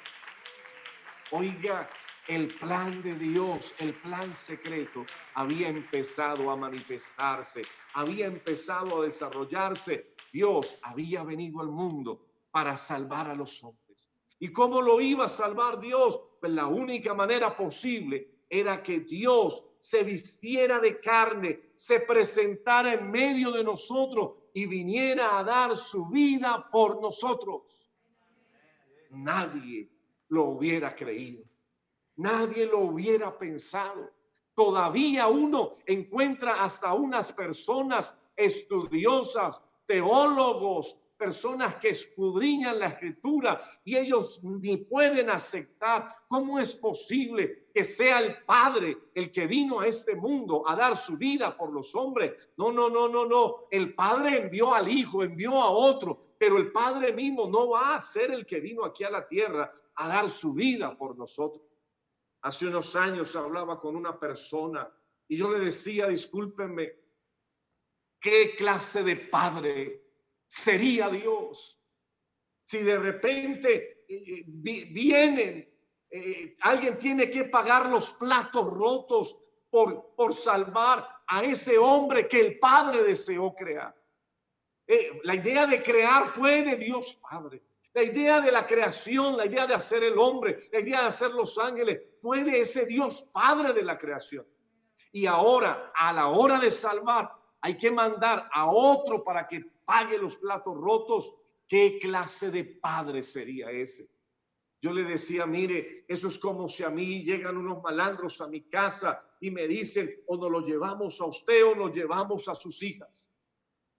Oiga, el plan de Dios, el plan secreto, había empezado a manifestarse, había empezado a desarrollarse. Dios había venido al mundo para salvar a los hombres. ¿Y cómo lo iba a salvar Dios? Pues la única manera posible era que Dios se vistiera de carne, se presentara en medio de nosotros y viniera a dar su vida por nosotros. Nadie lo hubiera creído. Nadie lo hubiera pensado. Todavía uno encuentra hasta unas personas estudiosas, teólogos, personas que escudriñan la escritura y ellos ni pueden aceptar cómo es posible que sea el Padre el que vino a este mundo a dar su vida por los hombres. No. El Padre envió al Hijo, envió a otro, pero el Padre mismo no va a ser el que vino aquí a la tierra a dar su vida por nosotros. Hace unos años hablaba con una persona y yo le decía, discúlpenme, ¿qué clase de padre sería Dios si de repente vienen, alguien tiene que pagar los platos rotos por salvar a ese hombre que el Padre deseó crear? La idea de crear fue de Dios Padre. La idea de la creación, la idea de hacer el hombre, la idea de hacer los ángeles, fue de ese Dios Padre de la creación. Y ahora, a la hora de salvar, hay que mandar a otro para que pague los platos rotos. ¿Qué clase de padre sería ese? Yo le decía, mire, eso es como si a mí llegan unos malandros a mi casa y me dicen, o nos lo llevamos a usted o nos llevamos a sus hijas.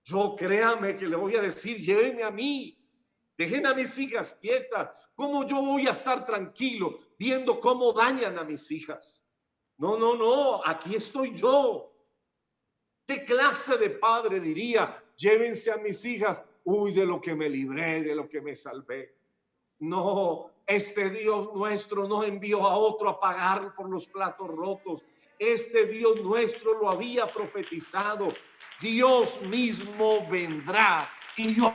Yo créame que le voy a decir, llévenme a mí. Dejen a mis hijas quietas. ¿Cómo yo voy a estar tranquilo viendo cómo dañan a mis hijas? No, aquí estoy yo. ¿Qué clase de padre diría, llévense a mis hijas? Uy, de lo que me libré, de lo que me salvé. No, este Dios nuestro no envió a otro a pagar por los platos rotos. Este Dios nuestro lo había profetizado. Dios mismo vendrá y Dios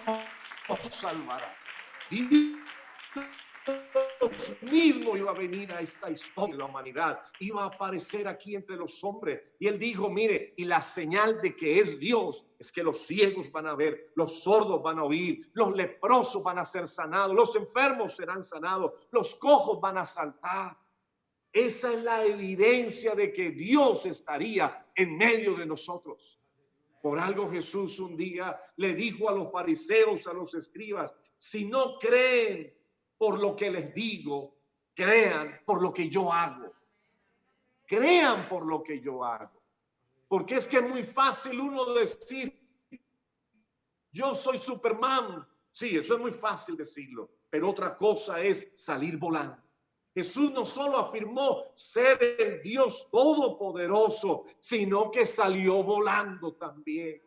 salvará. Dios mismo iba a venir a esta historia de la humanidad, iba a aparecer aquí entre los hombres. Y él dijo, mire, y la señal de que es Dios es que los ciegos van a ver, los sordos van a oír, los leprosos van a ser sanados, los enfermos serán sanados, los cojos van a saltar. Esa es la evidencia de que Dios estaría en medio de nosotros. Por algo Jesús un día le dijo a los fariseos, a los escribas, si no creen por lo que les digo, crean por lo que yo hago. Crean por lo que yo hago. Porque es que es muy fácil uno decir, yo soy Superman. Sí, eso es muy fácil decirlo. Pero otra cosa es salir volando. Jesús no solo afirmó ser el Dios todopoderoso, sino que salió volando también.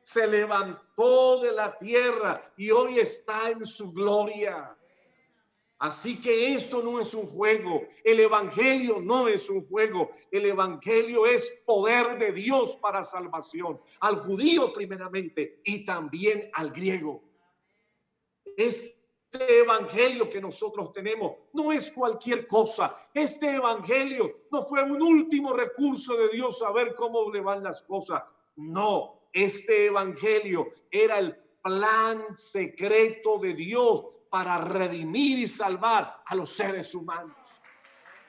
Se levantó de la tierra y hoy está en su gloria. Así que esto no es un juego. El evangelio no es un juego. El evangelio es poder de Dios para salvación. Al judío primeramente y también al griego. Este evangelio que nosotros tenemos no es cualquier cosa. Este evangelio no fue un último recurso de Dios a ver cómo le van las cosas. No, este evangelio era el plan secreto de Dios para redimir y salvar a los seres humanos.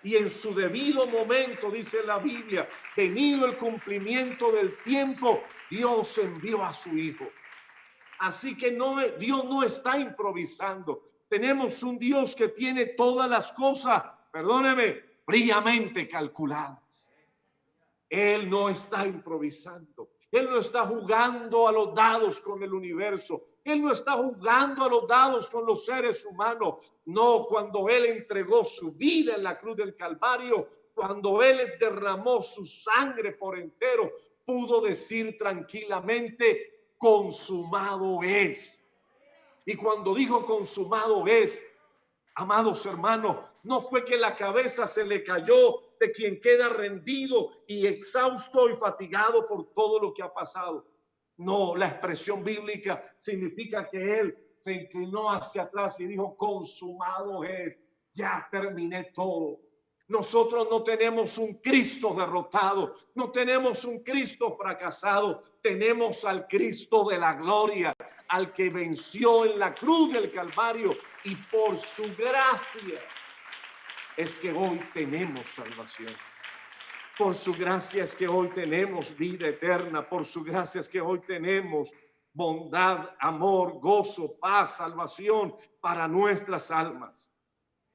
Y en su debido momento, dice la Biblia, venido el cumplimiento del tiempo, Dios envió a su Hijo. Así que Dios no está improvisando. Tenemos un Dios que tiene todas las cosas, perdóneme, fríamente calculadas. Él no está improvisando. Él no está jugando a los dados con el universo. Él no está jugando a los dados con los seres humanos. No, cuando Él entregó su vida en la cruz del Calvario, cuando Él derramó su sangre por entero, pudo decir tranquilamente, consumado es. Y cuando dijo consumado es, amados hermanos, no fue que la cabeza se le cayó de quien queda rendido y exhausto y fatigado por todo lo que ha pasado. No, la expresión bíblica significa que Él se inclinó hacia atrás y dijo, consumado es, ya terminé todo. Nosotros no tenemos un Cristo derrotado, no tenemos un Cristo fracasado, tenemos al Cristo de la gloria, al que venció en la cruz del Calvario, y por su gracia es que hoy tenemos salvación. Por su gracia es que hoy tenemos vida eterna, por su gracia es que hoy tenemos bondad, amor, gozo, paz, salvación para nuestras almas.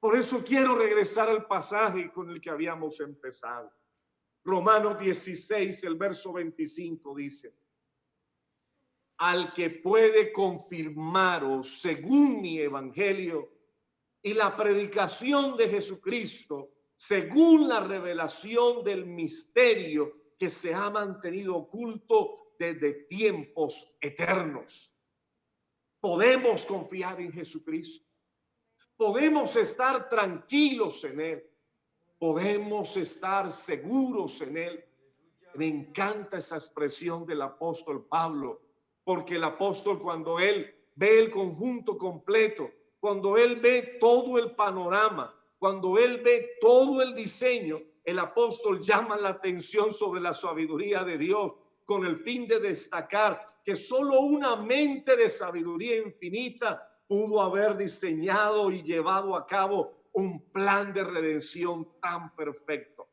Por eso quiero regresar al pasaje con el que habíamos empezado. Romanos 16, el verso 25 dice, al que puede confirmaros según mi evangelio y la predicación de Jesucristo, según la revelación del misterio que se ha mantenido oculto desde tiempos eternos. Podemos confiar en Jesucristo. Podemos estar tranquilos en Él. Podemos estar seguros en Él. Me encanta esa expresión del apóstol Pablo, porque el apóstol, cuando él ve el conjunto completo, cuando él ve todo el panorama, cuando él ve todo el diseño, el apóstol llama la atención sobre la sabiduría de Dios, con el fin de destacar que solo una mente de sabiduría infinita pudo haber diseñado y llevado a cabo un plan de redención tan perfecto.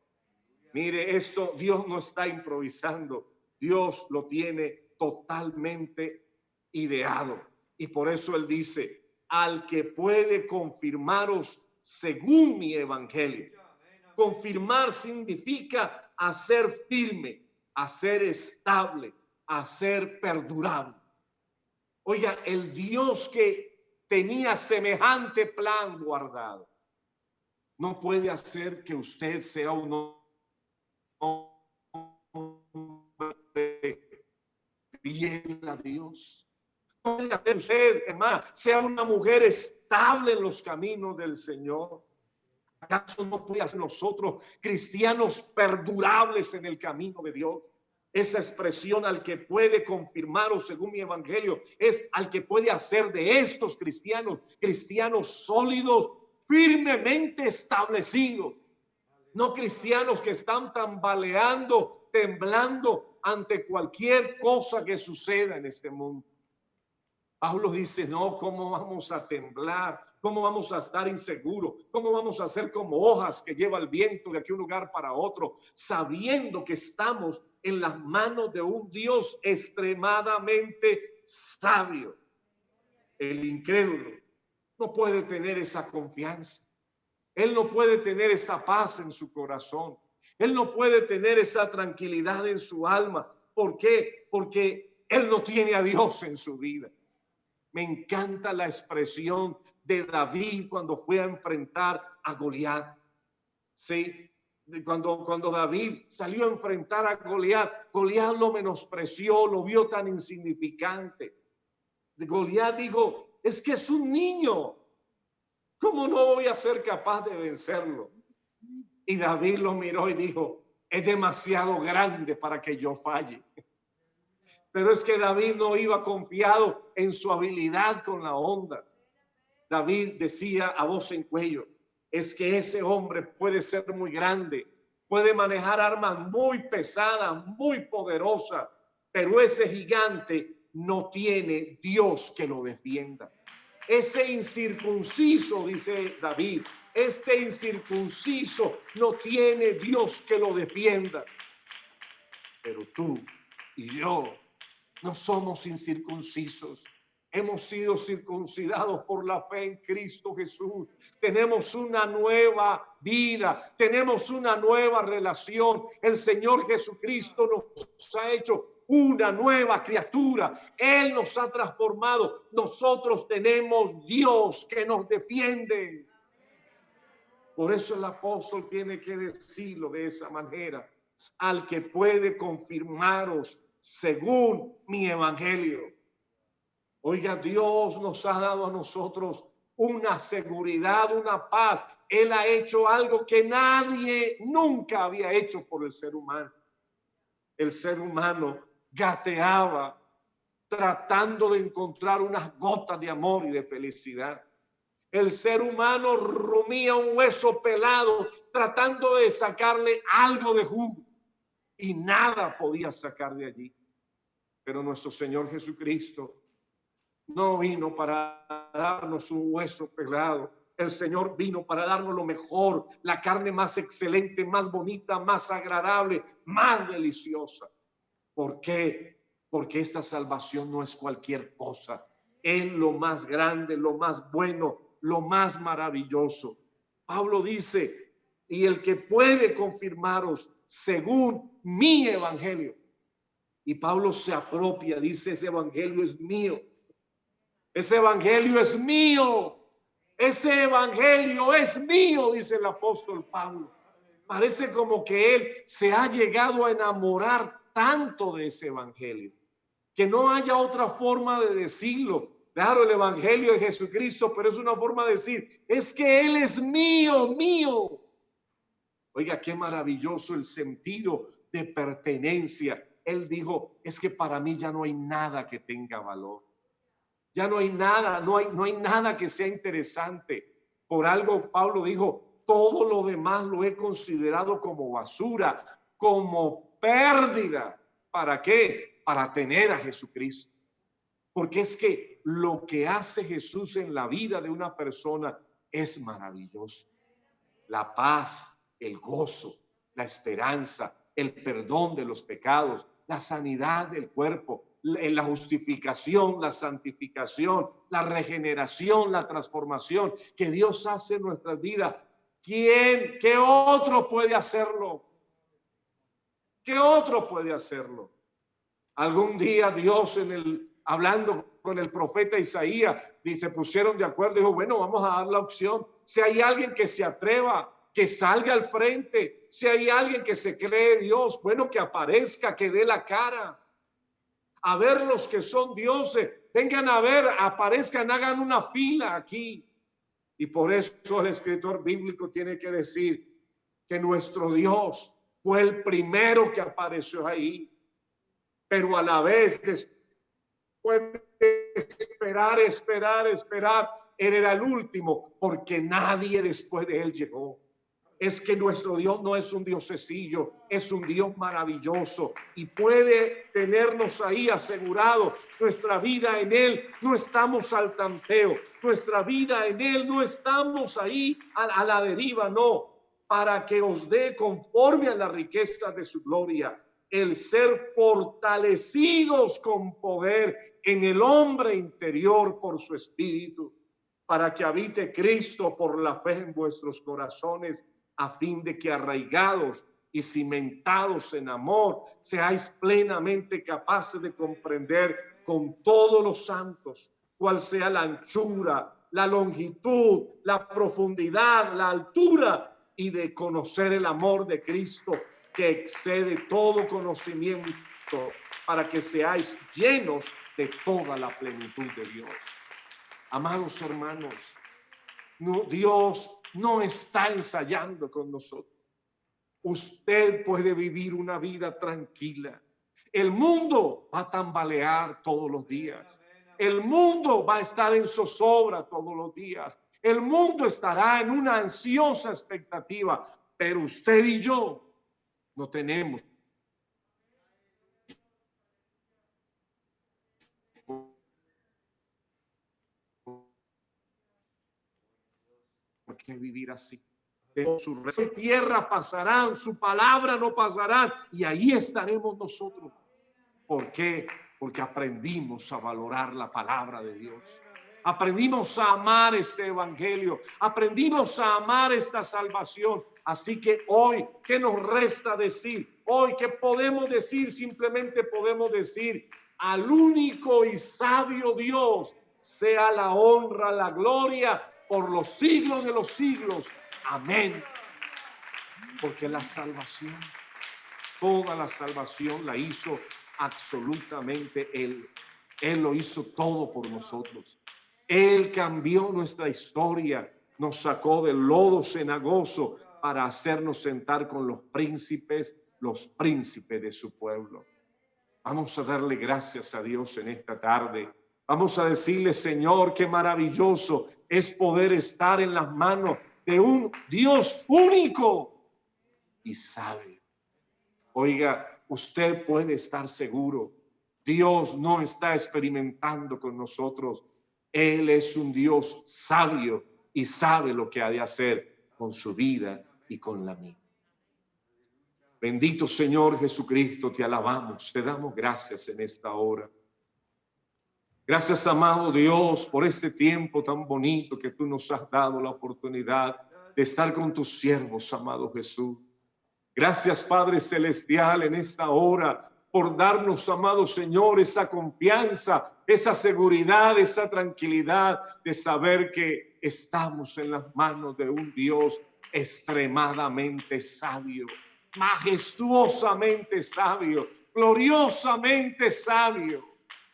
Mire, esto Dios no está improvisando, Dios lo tiene totalmente ideado. Y por eso Él dice, al que puede confirmaros según mi evangelio. Confirmar significa hacer firme, hacer estable, hacer perdurable. Oiga, el Dios que tenía semejante plan guardado no puede hacer que usted sea un hombre fiel a Dios. No puede hacer usted, hermana, sea una mujer estable en los caminos del Señor. ¿Acaso no puede hacer nosotros cristianos perdurables en el camino de Dios? Esa expresión, al que puede confirmaros según mi evangelio, es al que puede hacer de estos cristianos sólidos, firmemente establecidos. No cristianos que están tambaleando, temblando ante cualquier cosa que suceda en este mundo. Pablo dice, no, ¿cómo vamos a temblar? ¿Cómo vamos a estar inseguros? ¿Cómo vamos a ser como hojas que lleva el viento de aquí un lugar para otro? Sabiendo que estamos en las manos de un Dios extremadamente sabio. El incrédulo no puede tener esa confianza. Él no puede tener esa paz en su corazón. Él no puede tener esa tranquilidad en su alma. ¿Por qué? Porque él no tiene a Dios en su vida. Me encanta la expresión de David cuando fue a enfrentar a Goliat. Sí, cuando David salió a enfrentar a Goliat, Goliat lo menospreció, lo vio tan insignificante. Goliat dijo, es que es un niño. ¿Cómo no voy a ser capaz de vencerlo? Y David lo miró y dijo, es demasiado grande para que yo falle. Pero es que David no iba confiado en su habilidad con la honda. David decía a voz en cuello, es que ese hombre puede ser muy grande, puede manejar armas muy pesadas, muy poderosas, pero ese gigante no tiene Dios que lo defienda. Ese incircunciso, dice David, este incircunciso no tiene Dios que lo defienda. Pero tú y yo no somos incircuncisos. Hemos sido circuncidados por la fe en Cristo Jesús. Tenemos una nueva vida, tenemos una nueva relación. El Señor Jesucristo nos ha hecho una nueva criatura. Él nos ha transformado. Nosotros tenemos Dios que nos defiende. Por eso el apóstol tiene que decirlo de esa manera: al que puede confirmaros según mi evangelio. Oiga, Dios nos ha dado a nosotros una seguridad, una paz. Él ha hecho algo que nadie nunca había hecho por el ser humano. El ser humano gateaba tratando de encontrar unas gotas de amor y de felicidad. El ser humano rumía un hueso pelado tratando de sacarle algo de jugo y nada podía sacar de allí. Pero nuestro Señor Jesucristo no vino para darnos un hueso pelado. El Señor vino para darnos lo mejor, la carne más excelente, más bonita, más agradable, más deliciosa. ¿Por qué? Porque esta salvación no es cualquier cosa. Es lo más grande, lo más bueno, lo más maravilloso. Pablo dice: y el que puede confirmaros según mi evangelio. Y Pablo se apropia, dice: ese evangelio es mío. Ese evangelio es mío. Ese evangelio es mío, dice el apóstol Pablo. Parece como que él se ha llegado a enamorar tanto de ese evangelio, que no haya otra forma de decirlo. Claro, el evangelio de Jesucristo, pero es una forma de decir: es que Él es mío, mío. Oiga, qué maravilloso el sentido de pertenencia. Él dijo: es que para mí ya no hay nada que tenga valor. Ya no hay nada, no hay nada que sea interesante. Por algo Pablo dijo: todo lo demás lo he considerado como basura, como pérdida. ¿Para qué? Para tener a Jesucristo. Porque es que lo que hace Jesús en la vida de una persona es maravilloso. La paz, el gozo, la esperanza, el perdón de los pecados, la sanidad del cuerpo, la justificación, la santificación, la regeneración, la transformación que Dios hace en nuestras vidas. ¿Quién? ¿Qué otro puede hacerlo? ¿Qué otro puede hacerlo? Algún día Dios hablando con el profeta Isaías, se pusieron de acuerdo, dijo: bueno, vamos a dar la opción. Si hay alguien que se atreva, que salga al frente. Si hay alguien que se cree Dios, bueno, que aparezca, que dé la cara. A ver, los que son dioses, vengan a ver, aparezcan, hagan una fila aquí. Y por eso el escritor bíblico tiene que decir que nuestro Dios fue el primero que apareció ahí. Pero a la vez, después de esperar, él era el último, porque nadie después de él llegó. Es que nuestro Dios no es un Dios sencillo, es un Dios maravilloso y puede tenernos ahí asegurado nuestra vida en Él. No estamos al tanteo, nuestra vida en Él, no estamos ahí a la deriva, no, para que os dé conforme a la riqueza de su gloria el ser fortalecidos con poder en el hombre interior por su espíritu, para que habite Cristo por la fe en vuestros corazones, a fin de que arraigados y cimentados en amor, seáis plenamente capaces de comprender con todos los santos cuál sea la anchura, la longitud, la profundidad, la altura, y de conocer el amor de Cristo que excede todo conocimiento, para que seáis llenos de toda la plenitud de Dios. Amados hermanos, Dios no está ensayando con nosotros. Usted puede vivir una vida tranquila. El mundo va a tambalear todos los días. El mundo va a estar en zozobra todos los días. El mundo estará en una ansiosa expectativa, pero usted y yo no tenemos qué vivir así. Su tierra pasarán, su palabra no pasarán, y ahí estaremos nosotros. ¿Por qué? Porque aprendimos a valorar la palabra de Dios. Aprendimos a amar este evangelio, aprendimos a amar esta salvación. Así que hoy, ¿qué nos resta decir? Hoy, ¿qué podemos decir? Simplemente podemos decir: al único y sabio Dios sea la honra, la gloria por los siglos de los siglos. Amén. Porque la salvación, toda la salvación la hizo absolutamente Él. Él lo hizo todo por nosotros. Él cambió nuestra historia, nos sacó del lodo cenagoso para hacernos sentar con los príncipes de su pueblo. Vamos a darle gracias a Dios en esta tarde. Vamos a decirle: Señor, qué maravilloso es poder estar en las manos de un Dios único y sabio. Oiga, usted puede estar seguro, Dios no está experimentando con nosotros. Él es un Dios sabio y sabe lo que ha de hacer con su vida y con la mía. Bendito Señor Jesucristo, te alabamos, te damos gracias en esta hora. Gracias, amado Dios, por este tiempo tan bonito que tú nos has dado la oportunidad de estar con tus siervos, amado Jesús. Gracias, Padre Celestial, en esta hora por darnos, amado Señor, esa confianza, esa seguridad, esa tranquilidad de saber que estamos en las manos de un Dios extremadamente sabio, majestuosamente sabio, gloriosamente sabio.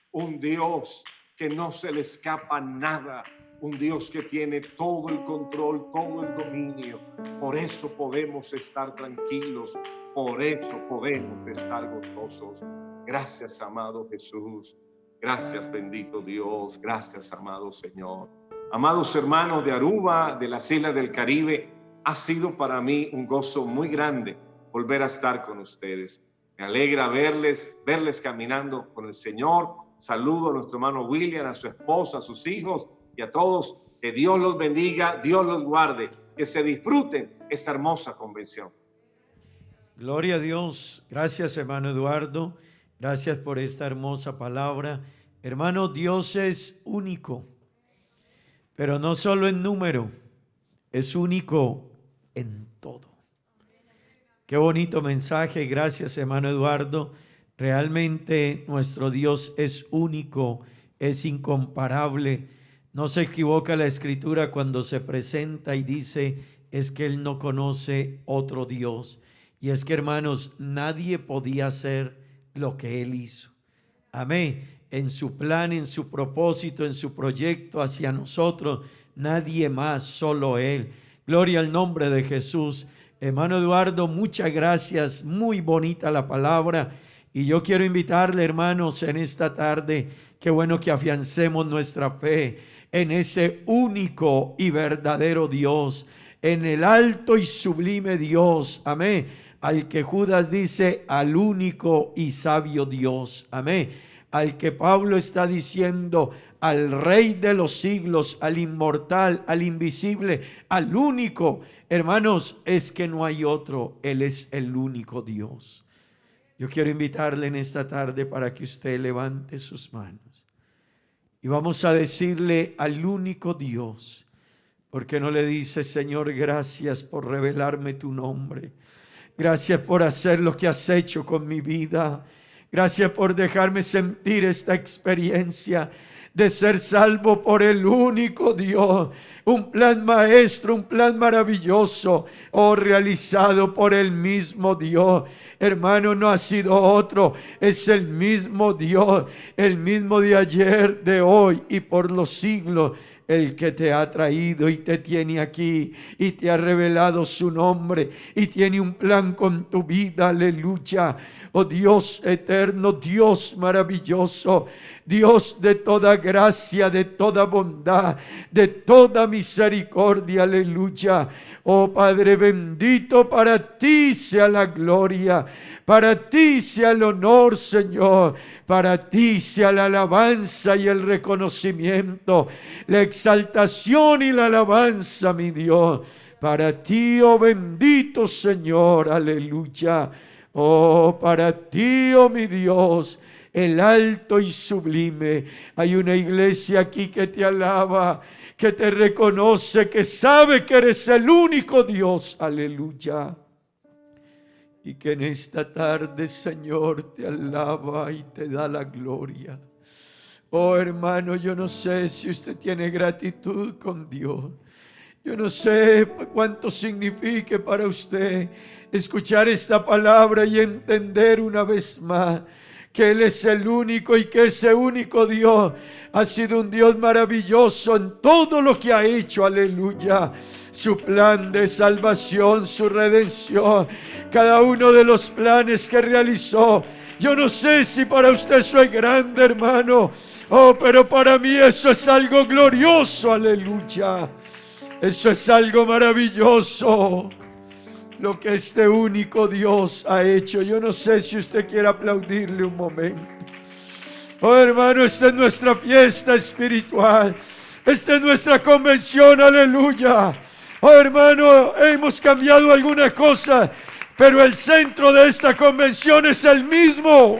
Un Dios que no se le escapa nada, un Dios que tiene todo el control, todo el dominio. Por eso podemos estar tranquilos, por eso podemos estar gozosos. Gracias, amado Jesús. Gracias, bendito Dios. Gracias, amado Señor. Amados hermanos de Aruba, de las Islas del Caribe, ha sido para mí un gozo muy grande volver a estar con ustedes. Me alegra verles caminando con el Señor. Saludo a nuestro hermano William, a su esposa, a sus hijos y a todos. Que Dios los bendiga, Dios los guarde, que se disfruten esta hermosa convención. Gloria a Dios. Gracias, hermano Eduardo. Gracias por esta hermosa palabra. Hermano, Dios es único, pero no solo en número, es único en todo. Qué bonito mensaje. Gracias, hermano Eduardo. Realmente nuestro Dios es único, es incomparable. No se equivoca la Escritura cuando se presenta y dice: es que Él no conoce otro Dios. Y es que, hermanos, nadie podía hacer lo que Él hizo. Amén. En su plan, en su propósito, en su proyecto hacia nosotros, nadie más, solo Él. Gloria al nombre de Jesús. Hermano Eduardo, muchas gracias. Muy bonita la palabra. Y yo quiero invitarle, hermanos, en esta tarde, qué bueno que afiancemos nuestra fe en ese único y verdadero Dios, en el alto y sublime Dios. Amén. Al que Judas dice: al único y sabio Dios. Amén. Al que Pablo está diciendo: al Rey de los siglos, al inmortal, al invisible, al único. Hermanos, es que no hay otro. Él es el único Dios. Yo quiero invitarle en esta tarde para que usted levante sus manos y vamos a decirle al único Dios. ¿Por qué no le dice: Señor, gracias por revelarme tu nombre? Gracias por hacer lo que has hecho con mi vida. Gracias por dejarme sentir esta experiencia de ser salvo por el único Dios. Un plan maestro, un plan maravilloso, realizado por el mismo Dios. Hermano, no ha sido otro, es el mismo Dios, el mismo de ayer, de hoy y por los siglos. El que te ha traído y te tiene aquí y te ha revelado su nombre y tiene un plan con tu vida. Aleluya. Oh Dios eterno, Dios maravilloso, Dios de toda gracia, de toda bondad, de toda misericordia. Aleluya. Oh Padre bendito, para ti sea la gloria, para ti sea el honor, Señor. Para ti sea la alabanza y el reconocimiento, la exaltación y la alabanza, mi Dios. Para ti, oh bendito Señor, aleluya. Oh, para ti, oh mi Dios, el alto y sublime. Hay una iglesia aquí que te alaba, que te reconoce, que sabe que eres el único Dios, aleluya. Y que en esta tarde, Señor, te alaba y te da la gloria. Oh, hermano, yo no sé si usted tiene gratitud con Dios. Yo no sé cuánto signifique para usted escuchar esta palabra y entender una vez más que Él es el único y que ese único Dios ha sido un Dios maravilloso en todo lo que ha hecho, aleluya. Su plan de salvación, su redención, cada uno de los planes que realizó. Yo no sé si para usted eso es grande, hermano. Oh, pero para mí eso es algo glorioso, aleluya. Eso es algo maravilloso, lo que este único Dios ha hecho. Yo no sé si usted quiere aplaudirle un momento. Oh, hermano, esta es nuestra fiesta espiritual. Esta es nuestra convención, aleluya. Oh, hermano, hemos cambiado algunas cosas, pero el centro de esta convención es el mismo.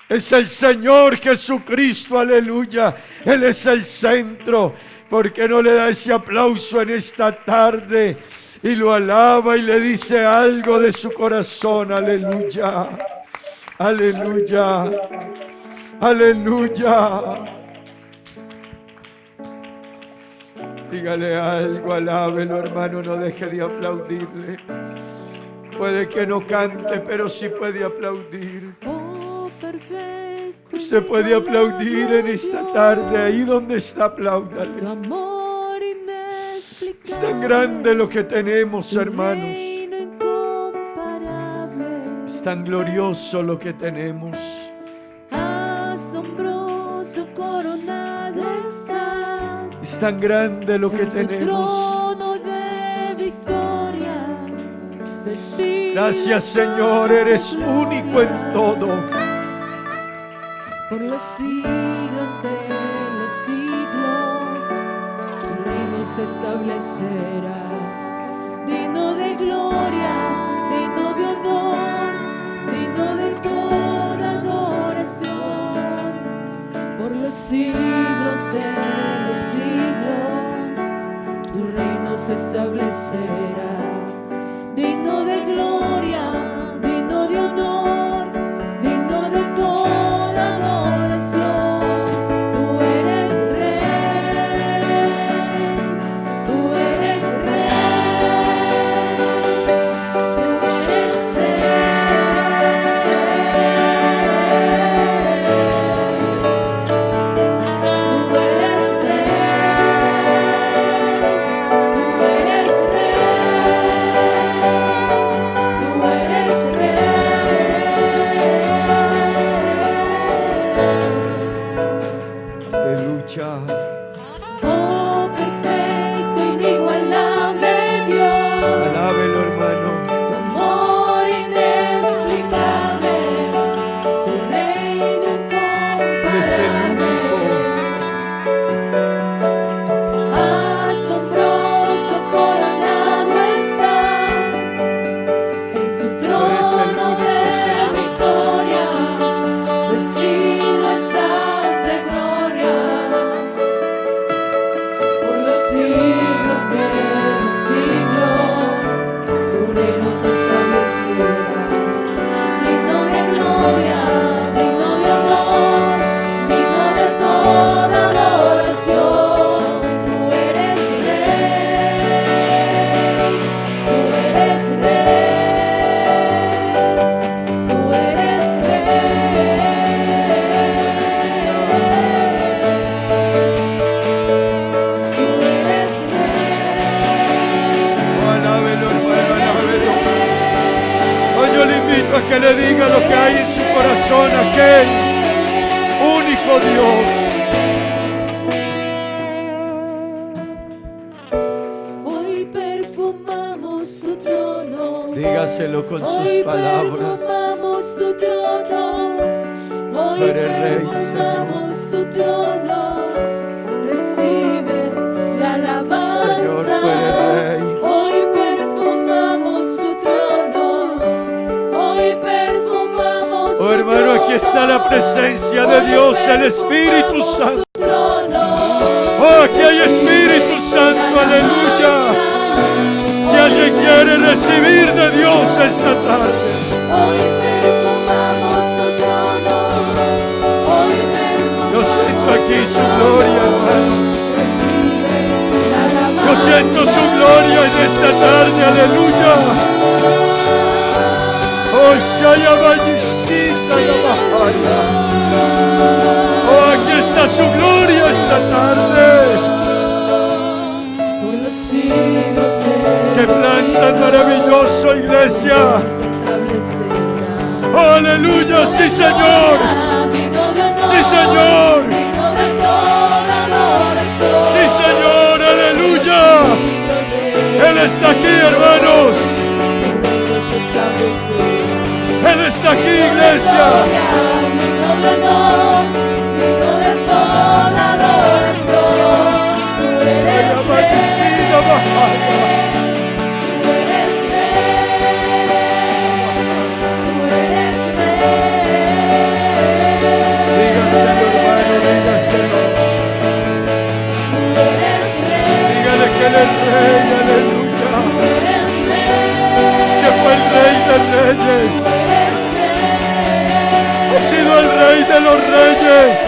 Es el Señor Jesucristo, aleluya. Él es el centro. ¿Por qué no le da ese aplauso en esta tarde y lo alaba y le dice algo de su corazón? Aleluya, aleluya, aleluya. Dígale algo, alábelo, hermano, no deje de aplaudirle. Puede que no cante, pero sí puede aplaudir. Usted puede aplaudir en esta tarde, ahí donde está, apláudale. Es tan grande lo que tenemos, hermanos. Es tan glorioso lo que tenemos. Asombroso coronado estás. Es tan grande lo que tenemos. Trono de victoria. Gracias, Señor, eres único en todo. Por los siglos de los siglos, tu reino se establecerá. Digno de gloria, digno de honor, digno de toda adoración. Por los siglos de los siglos, tu reino se establecerá. Digno de gloria, digno de honor, digno de toda Que le diga lo que hay en su corazón, aquel único Dios. Hoy perfumamos tu trono. Dígaselo con sus Hoy palabras. Perfumamos tu trono. tú eres Rey, perfumamos tu trono, recibe la alabanza. Señor, tú eres Rey. Hoy perfumamos su trono, hoy perfumamos Oh, su hermano, aquí está la presencia de Dios, el Espíritu Santo. Oh, aquí hay Espíritu Santo, aleluya. Si alguien quiere recibir de Dios esta tarde, Hoy perfumamos tu trono, hoy perfumamos yo siento aquí su gloria, hermanos. recibe la alabanza. Yo siento su gloria en esta tarde, aleluya. Oh, Shaya Vallisita la Bahaya. Oh, aquí está su gloria esta tarde. Por los siglos de ¡Qué plan tan maravilloso, iglesia! Oh, aleluya, sí, Señor. Sí, Señor. Sí, Señor, aleluya. Él está aquí, hermanos. Él está aquí, iglesia. Shaya Vallisita Bahaya. Dígaselo, hermano, dígaselo. Dígale que Él es Rey, aleluya. Es que fue el Rey de Reyes. Ha sido el Rey de los Reyes.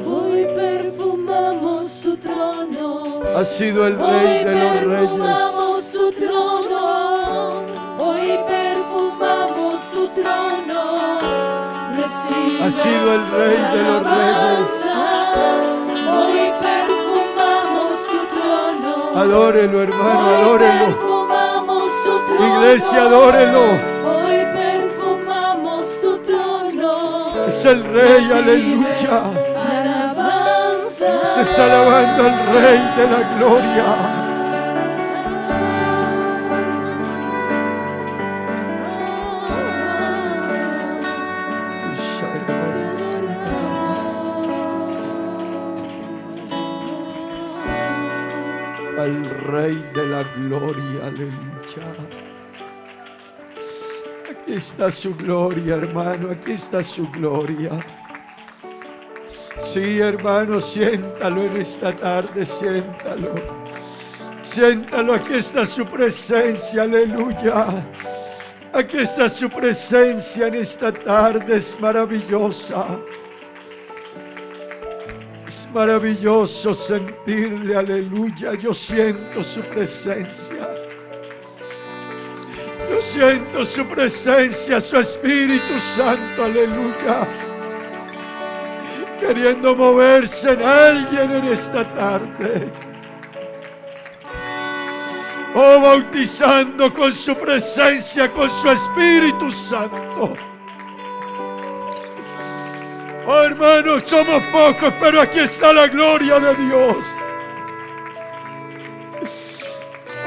Hoy perfumamos su trono. Ha sido el Rey de los Reyes. Perfumamos tu trono, hoy perfumamos tu trono, recibe Ha sido el Rey de los Reyes. hoy perfumamos tu trono, Adórelo, hermano, hoy adórelo. perfumamos tu trono, Iglesia, adórelo. hoy perfumamos tu trono, Es el Rey, aleluya. alabanza, Se está alabando al Rey de la gloria. Al Rey de la gloria, aleluya. Aquí está su gloria, hermano, aquí está su gloria. Sí, hermano, siéntalo en esta tarde, siéntalo. Siéntalo, aquí está su presencia, aleluya. Aquí está su presencia en esta tarde, es maravillosa. Es maravilloso sentirle, aleluya. Yo siento su presencia. Yo siento su presencia, su Espíritu Santo, aleluya. Queriendo moverse en alguien en esta tarde. Oh, bautizando con su presencia, con su Espíritu Santo. Oh, hermanos, somos pocos, pero aquí está la gloria de Dios.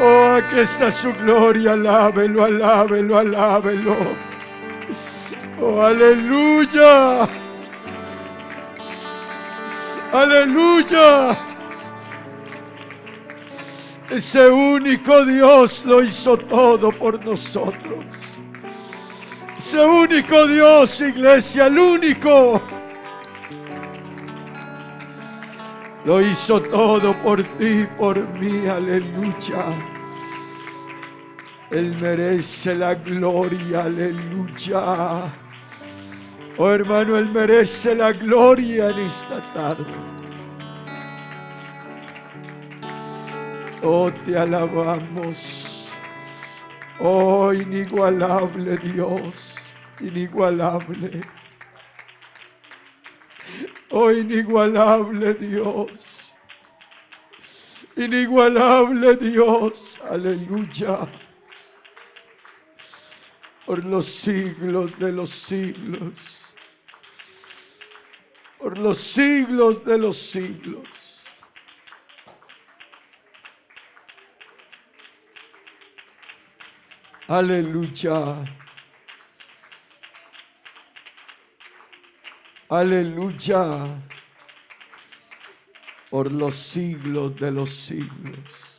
Oh, aquí está su gloria, alábelo, alábelo, alábelo. Oh, aleluya. Aleluya. Ese único Dios lo hizo todo por nosotros. Ese único Dios, iglesia, el único. Lo hizo todo por ti, por mí, aleluya. Él merece la gloria, aleluya. Oh, hermano, Él merece la gloria en esta tarde. Oh, te alabamos. Oh, inigualable Dios, inigualable. Oh, inigualable Dios. Inigualable Dios, aleluya. Por los siglos de los siglos. Por los siglos de los siglos. Aleluya. Aleluya. Por los siglos de los siglos.